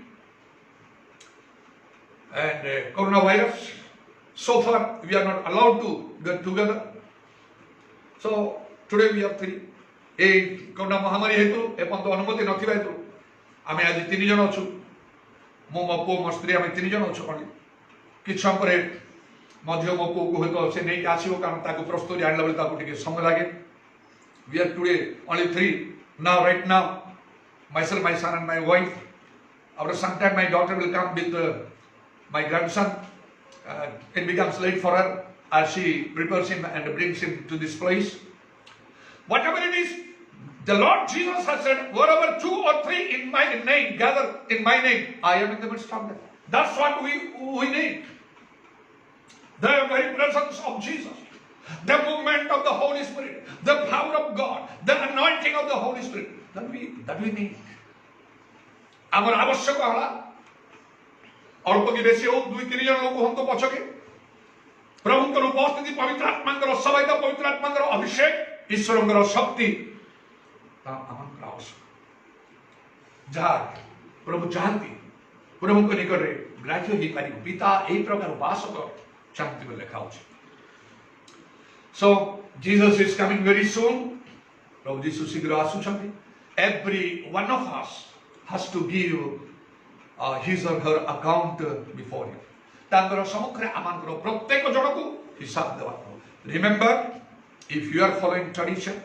and coronavirus, so far we are not allowed to get together. So today we are 3. A corona महामारी हेतु एपंत अनुमति नथिबा हेतु आमे आज 3 जन अछु. मो मो पो मो स्त्री आमे 3 जन अछु. कोनी किछ हम करे मध्य मो को हेतु से नै आसीबो कारण ताको प्रस्तुति आनला बेले ताको टिके समय लागे. We are today only 3 now, right now. Myself, my son and my wife. After some time my daughter will come with my grandson. It becomes late for her as she prepares him and brings him to this place. Whatever it is, the Lord Jesus has said, wherever 2 or 3 in my name, gather in my name, I am in the midst of them. That's what we need. The very presence of Jesus, the movement of the Holy Spirit, the power of God, the anointing of the Holy Spirit. That we need. आमर आवश्यक होला अल्प कि बेसी हो 2-3 जन लोक हम तो पछके प्रभुଙ୍କର उपस्थिति पवित्र आत्माଙ୍କର सबै त पवित्र आत्माଙ୍କର अभिषेक ईश्वरଙ୍କର शक्ति ता आमर आवश्यक जहाँ प्रभु चाहती प्रभुଙ୍କ निकटरे ग्राह्य ही पारि पिता एई प्रकार उपासक चाहती बोले लिखा अछि. So Jesus is coming very soon. प्रभु यीशु शीघ्र आसुछंती. Every one of us has to give his or her account before him. तांगर सम्मुखरे आमानकर प्रत्येक जनकु हिसाब देवा. Remember, if you are following tradition,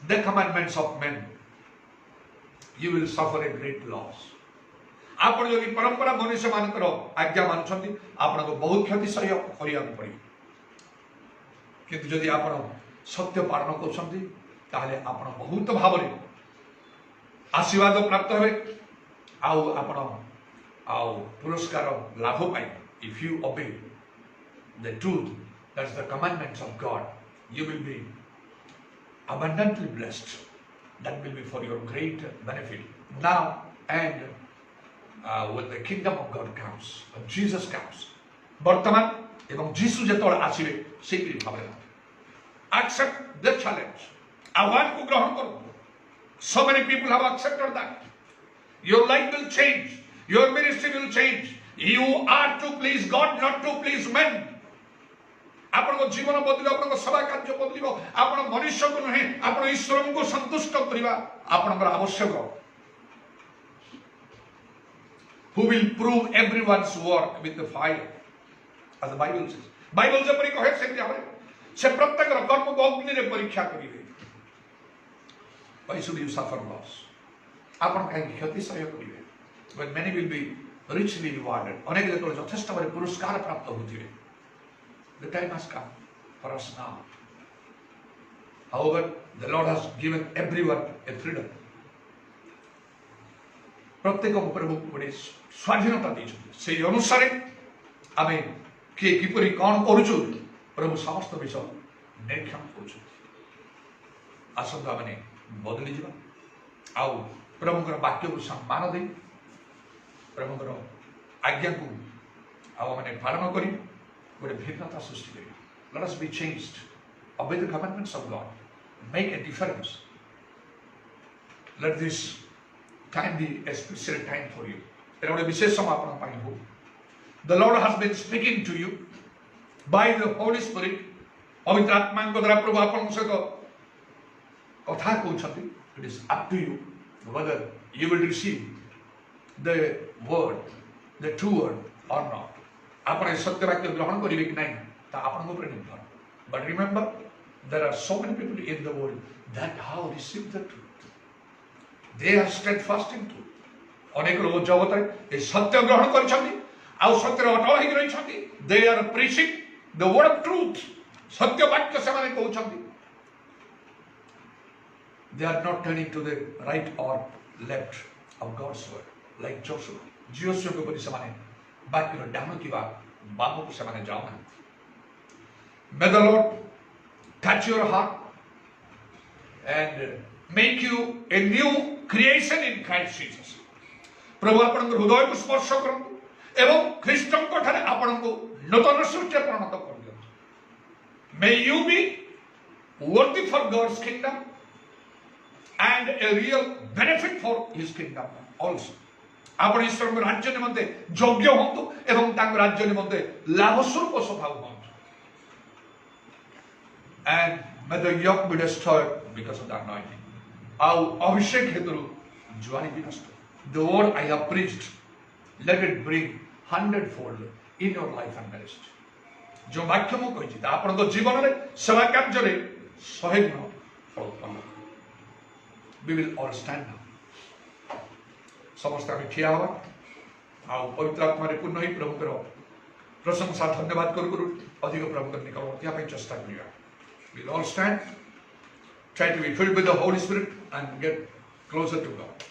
the commandments of men, you will suffer a great loss. आपण यदि परंपरा मनुष्य मानकर आज्ञा मानुछंती आपण को बहुत क्षति सह्य करिया पड़ी. किंतु यदि आपण सत्य पालन करछंती ताहले आपण बहुत भावरे आशीर्वाद प्राप्त हे आउ आपण आउ पुरस्कार लाभ पाए. If you obey the truth, that's the commandments of God, you will be abundantly blessed. That will be for your great benefit now and when the kingdom of God comes, when Jesus comes. वर्तमान एवं जीसु जेतोळे आसीबे सेही भाबरे accept the challenge. आह्वान को ग्रहण करो. So many people have accepted that. Your life will change. Your ministry will change. You are to please God, not to please men. आपन जीवन बदलिबो, आपन सेवा कार्य बदलिबो. आपन मनुष्य को नहीं, आपन ईश्वर को संतुष्ट करिबा आपनकर आवश्यक. Who will prove everyone's work with the fire, as the Bible says. Bible जेपरि कहे से से प्रत्येक कर्म को अग्नि रे परीक्षा करिवे. Why should you suffer loss? आपण कहीं क्षति सहयोग करेंगे when many will be richly rewarded अनेक लोग यथेष्ट भाव पुरस्कार प्राप्त होते the time has come for us now. However, the Lord has given everyone a freedom. प्रत्येक प्रभु गोटे स्वाधीनता देते से अनुसार आम किए किपरि कौन करुचु प्रभु समस्त विषय निरीक्षण कर आसतु आम बदली जा आउ प्रभुଙ୍କର वाक्य को सम्मान दे प्रभुଙ୍କର आज्ञा को आने पालन कर गोटे भिन्नता सृष्टि कर let us be changed obey the commandments of God make a difference let this time be a special time for you एटा गोटे विशेष समय आपन पाई हो the Lord has been speaking to you by the Holy Spirit पवित्र आत्मा द्वारा प्रभु आपन सहित कथा कहउछथि it is up to you whether you will receive the word the true word or not आपण सत्य वाक्य ग्रहण करिवे कि नहीं ता आपण ऊपर निर्भर but remember there are so many people in the world that have received the truth they are steadfast in truth अनेक लोग जगत ए सत्य ग्रहण करिसथि आ सत्य अटल ही रहिसथि they are preaching the word of truth सत्य वाक्य से माने कहउछथि they are not turning to the right or left of God's word like Joshua को परि से माने बाकी डान कि बाम को से माने जाओ ना may the Lord touch your heart and make you a new creation in Christ Jesus प्रभु आपण हृदय को स्पर्श करंतु एवं ख्रीष्टन को ठारे आपण को नूतन सृष्टि परिणत कर दियंतु may you be worthy for God's kingdom and a real benefit for his kingdom also आपण ईश्वर राज्य निमंते योग्य होंतु एवं तांग राज्य निमंते लाभ स्वरूप स्वभाव होंतु and may the yoke be destroyed because of the anointing आउ अभिषेक हेतु जुआनी विनष्ट the word I have preached let it bring 100-fold in your life and ministry जो वाक्य मु कहि ता आपण को जीवन रे सेवा कार्य रे 100 गुण फल उत्पन्न we will all stand now समस्त आम ठिया हवा आ पवित्र आत्मा रे पूर्ण ही प्रभु कर प्रशंसा धन्यवाद करू अधिक प्रभु कर निकलतिया पे चेष्टा करिया we will all stand try to be filled with the Holy Spirit and get closer to God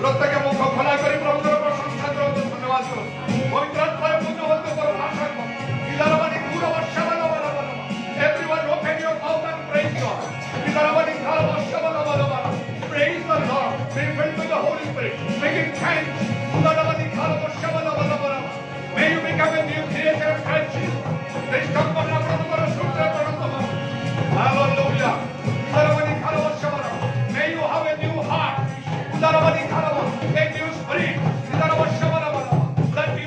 प्रत्येक मुख खोला करी प्रभुଙ୍କର प्रशंसा କରନ୍ତୁ ଧନ୍ୟବାଦ କରନ୍ତୁ ପବିତ୍ର ଆତ୍ମାରେ ପୂର୍ଣ୍ଣ ହୁଅନ୍ତୁ ପର ଭାଷା କର ପିଲାମାନେ ପୁରା ବର୍ଷ ball ball ball everyone open your mouth and praise God ପିଲାମାନେ ଖାଲ ବର୍ଷ ball ball ball praise the Lord be filled with the Holy Spirit making thanks ପିଲାମାନେ ଖାଲ ବର୍ଷ ball ball ball may you become a new creator of Christ Jesus ନିଷ୍କପଟ ଆପଣଙ୍କର ସୂତ୍ର କରନ୍ତୁ hallelujah ପିଲାମାନେ ଖାଲ ବର୍ଷ ball may you have a new heart a new spirit, that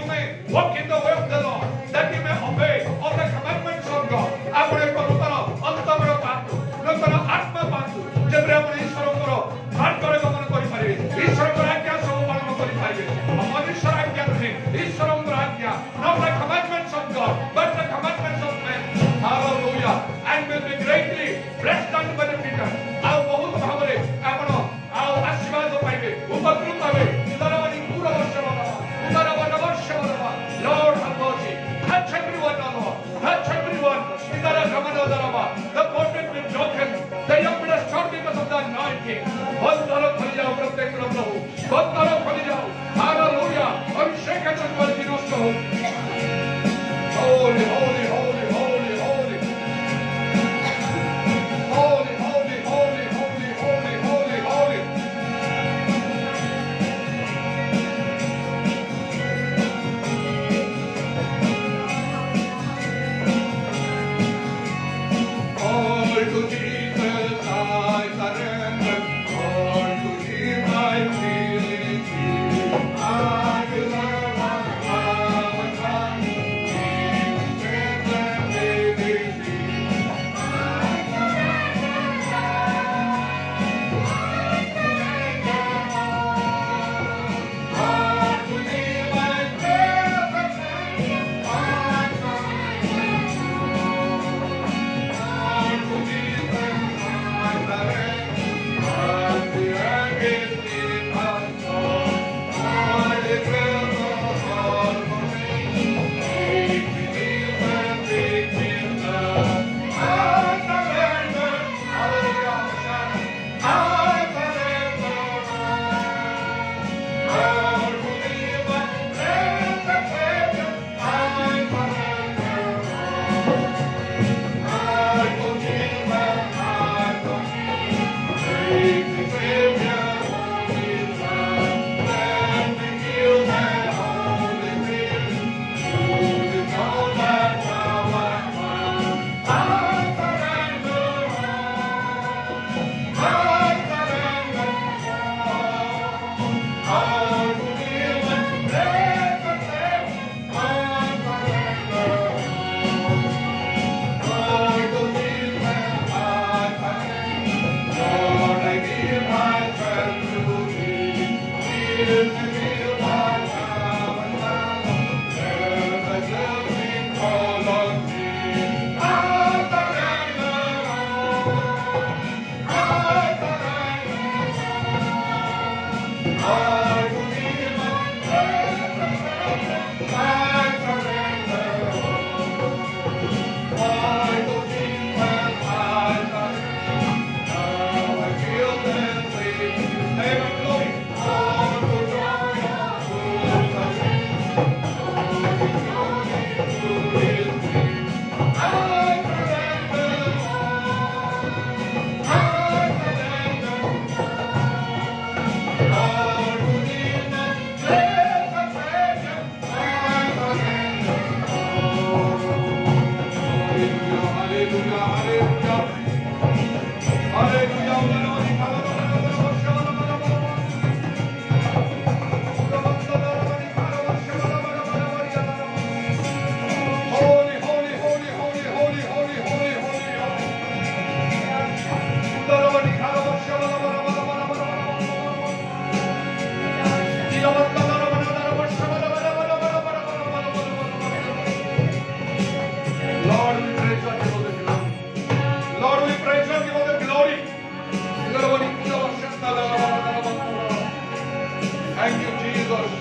Thank you, Jesus.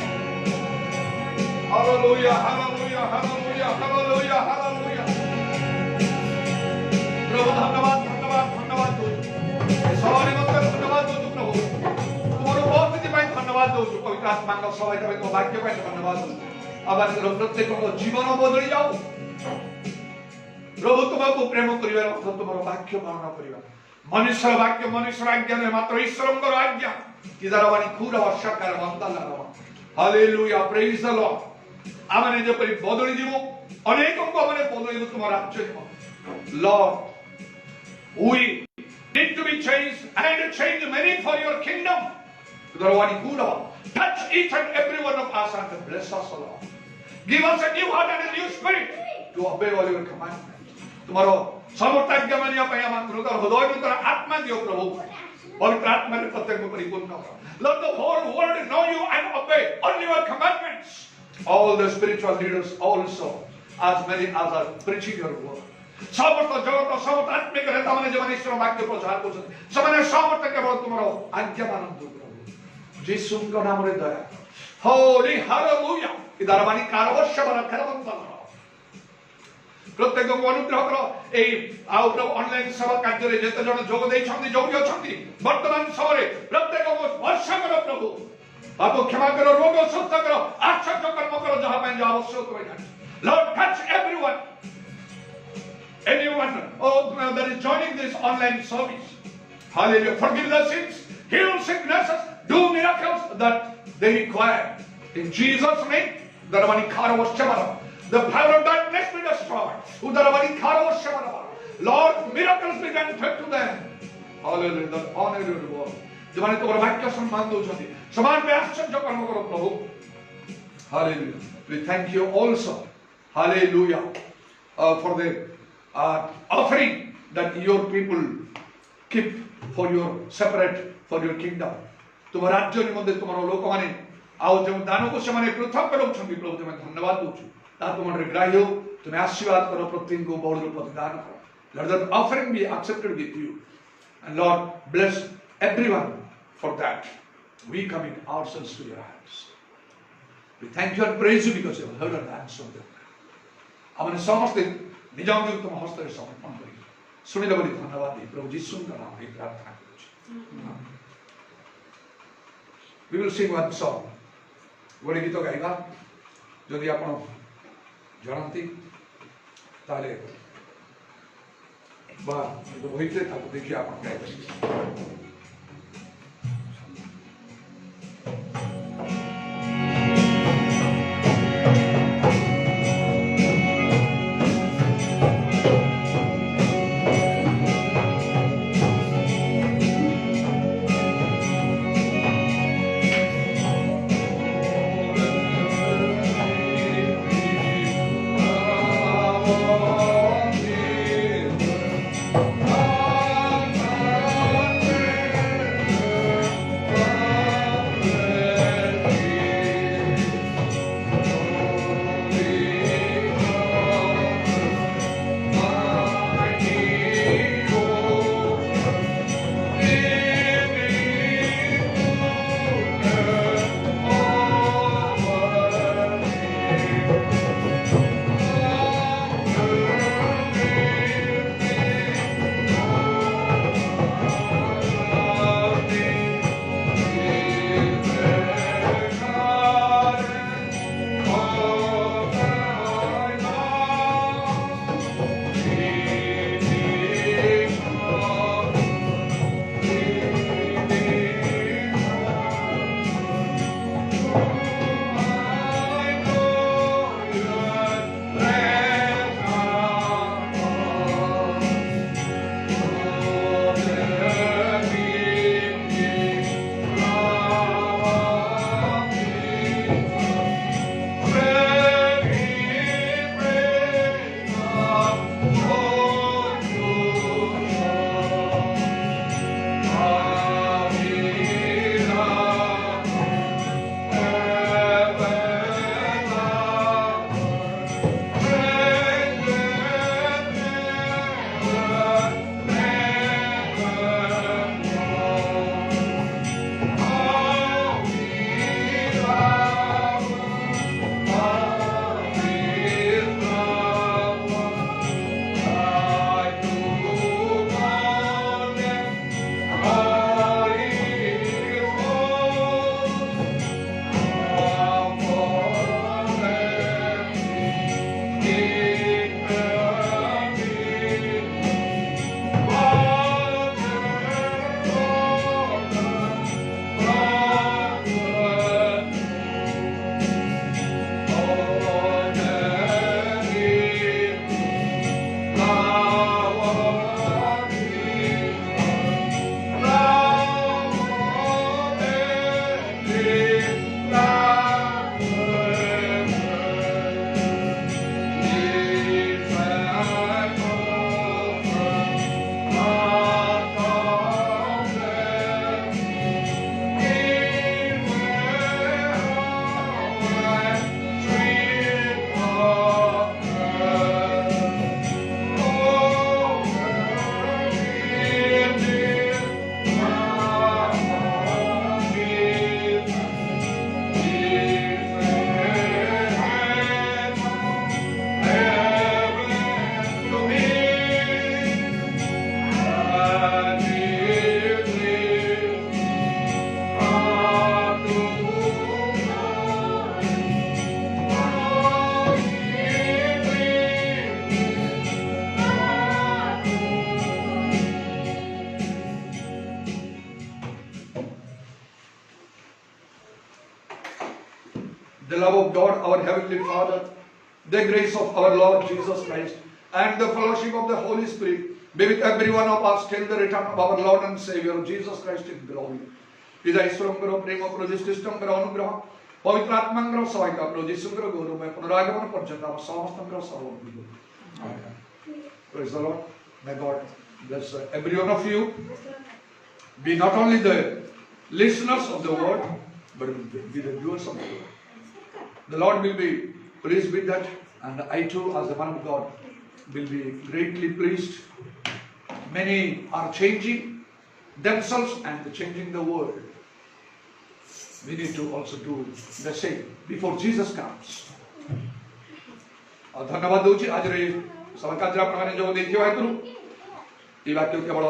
Hallelujah, hallelujah, hallelujah, hallelujah, hallelujah. प्रभु धन्यवाद धन्यवाद धन्यवाद दो सवारी मत धन्यवाद दो प्रभु तुम्हारे उपस्थिति ପାଇଁ ଧନ୍ୟବାଦ ଦଉଛୁ ପବିତ୍ର ଆତ୍ମାଙ୍କ ସହାୟତା ପାଇଁ ଭାଗ୍ୟ ପାଇଁ ଧନ୍ୟବାଦ ଦଉଛୁ ଆବାସର ପ୍ରତ୍ୟେକଙ୍କ ଜୀବନ ବଦଳି ଯାଉ ପ୍ରଭୁ ତୁମକୁ ପ୍ରେମ କରିବାର ଅର୍ଥ ତୁମର ବାକ୍ୟ ପାଳନ କରିବା ମନୁଷ୍ୟର ବାକ୍ୟ ମନୁଷ୍ୟର ଆଜ୍ଞା ନୁହେଁ ମାତ୍ର ଈଶ୍ୱରଙ୍କର ଆଜ୍ଞା କିଦାରବାଣୀ ଖୁର ବର୍ଷାକାର ବନ୍ଦାଲା ହାଲେଲୁୟା ପ୍ରେଜ୍ ଦ ଲର୍ଡ ଆମେ ଯେପରି ବଦଳି ଯିବୁ ଅନେକଙ୍କୁ ଆମେ ବଦଳିବୁ ତୁମ ରାଜ୍ୟ ଯିବ Lord we need to be changed and change many for your kingdom kidaravani khura touch each and every one of us and bless us Lord give us a new heart and a new spirit to obey all your commandments तुम्हारो समर्थज्ञ मानिया पे हम हृदय हृदय आत्मा दियो प्रभु पवित्र आत्मा रे प्रत्येक को परिपूर्ण करो let the whole world know you and obey all your commandments all the spiritual leaders also as many as are preaching your word समस्त जगत समस्त आत्मिक नेता माने जो ईश्वर वाक्य प्रचार करछन समाने समस्त केवल तुम्हारो आज्ञा मानन्तु प्रभु यीशुଙ୍କ नामରେ दया होली हालेलुया इदारबानी कारवश्य बन खरबंत प्रत्येक को अनुग्रह करो ए आउ प्रभु ऑनलाइन सेवा कार्य रे जेते जण जोग देछंती जोगी अछंती वर्तमान समय प्रत्येक को वर्षा करो प्रभु पाप क्षमा करो रोग सुस्थ करो आश्चर्य कर्म करो जहां पे जो आवश्यक होय Lord touch everyone anyone that is joining this online service hallelujah forgive the sins heal sicknesses do miracles that they require in Jesus name darabani kharavashamara the power of darkness be destroyed udarabani kharavashamara Lord miracles be granted to them hallelujah the honor your word jemane tomar vakya सम्मान दोछंती समान पे आश्चर्य कर्म करो प्रभु hallelujah we thank you also hallelujah for the offering that your people keep for your separate for your kingdom तुम राज्य निमंते तुम्हारो लोक माने आउ जो दान को से माने पृथक करछंती प्रभु तुम धन्यवाद दोछु ता तुमरे ग्राह्य तुम आशीर्वाद करो प्रत्येक को बड़ रूप दान करो let that offering be accepted with you and Lord bless everyone for that we commit ourselves to your hands we thank you and praise you because you have heard our answer amane samaste निजाम जो तुम हस्त रे समर्पण करी सुनिले बली धन्यवाद दे प्रभु यीशु का नाम रे प्रार्थना करू we will sing one song गोटे गीत गाइबा जदि आपण जानती ताले बा होइते ताको देखि आपण गाइबा the love of God, our Heavenly Father, the grace of our Lord Jesus Christ, and the fellowship of the Holy Spirit be with every one of us till the return of our Lord and Savior Jesus Christ in glory. पिता ईश्वरଙ୍କର ପ୍ରେମ ପ୍ରଭୁ ଯୀଶୁ ଖ୍ରୀଷ୍ଟଙ୍କର ଅନୁଗ୍ରହ ପବିତ୍ର ଆତ୍ମାଙ୍କର ସହାୟତା ପ୍ରଭୁ ଯୀଶୁଙ୍କର ଗୌରବମୟ ପୁନରାଗମନ ପର୍ଯ୍ୟନ୍ତ ଆମ ସମସ୍ତଙ୍କର ସହ Amen. Praise the Lord. May God bless every one of you. Be not only the listeners of the word, but be the doers of the word. The Lord will be pleased with that, and I too, as a man of God, will be greatly pleased. Many are changing themselves and changing the world. We need to also do the same before Jesus comes. धन्यवाद दूची आज रे सभा କାର୍ଯ୍ୟ ଆପଣମାନେ ଯୋଗ ଦେଇଥିବା ହେତୁ এই ବାକ୍ୟ କେବଳ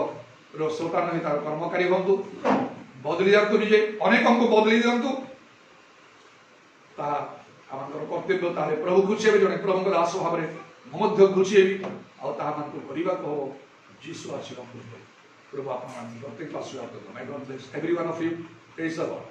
ଶ୍ରୋତା ନୁହେଁ ତାର କର୍ମକାରୀ ହୁଅନ୍ତୁ ବଦଳି ଯାଆନ୍ତୁ ନିଜେ ଅନେକଙ୍କୁ ବଦଳି ଦିଅନ୍ତୁ ତାହା ଆମଙ୍କର କର୍ତ୍ତବ୍ୟ ତାହେଲେ ପ୍ରଭୁ ଖୁସି ହେବେ ଜଣେ ପ୍ରଭୁଙ୍କ ଦାସ ଭାବରେ ମୁଁ ମଧ୍ୟ ଖୁସି ହେବି ଆଉ ତାହାମାନଙ୍କୁ କରିବାକୁ ହବ ଯୀଶୁ ଆସିବା ପୂର୍ବରୁ ପ୍ରଭୁ ଆପଣମାନଙ୍କୁ ପ୍ରତ୍ୟେକ ଆଶୀର୍ବାଦ କରନ୍ତୁ। May God bless every one of you. Praise the Lord.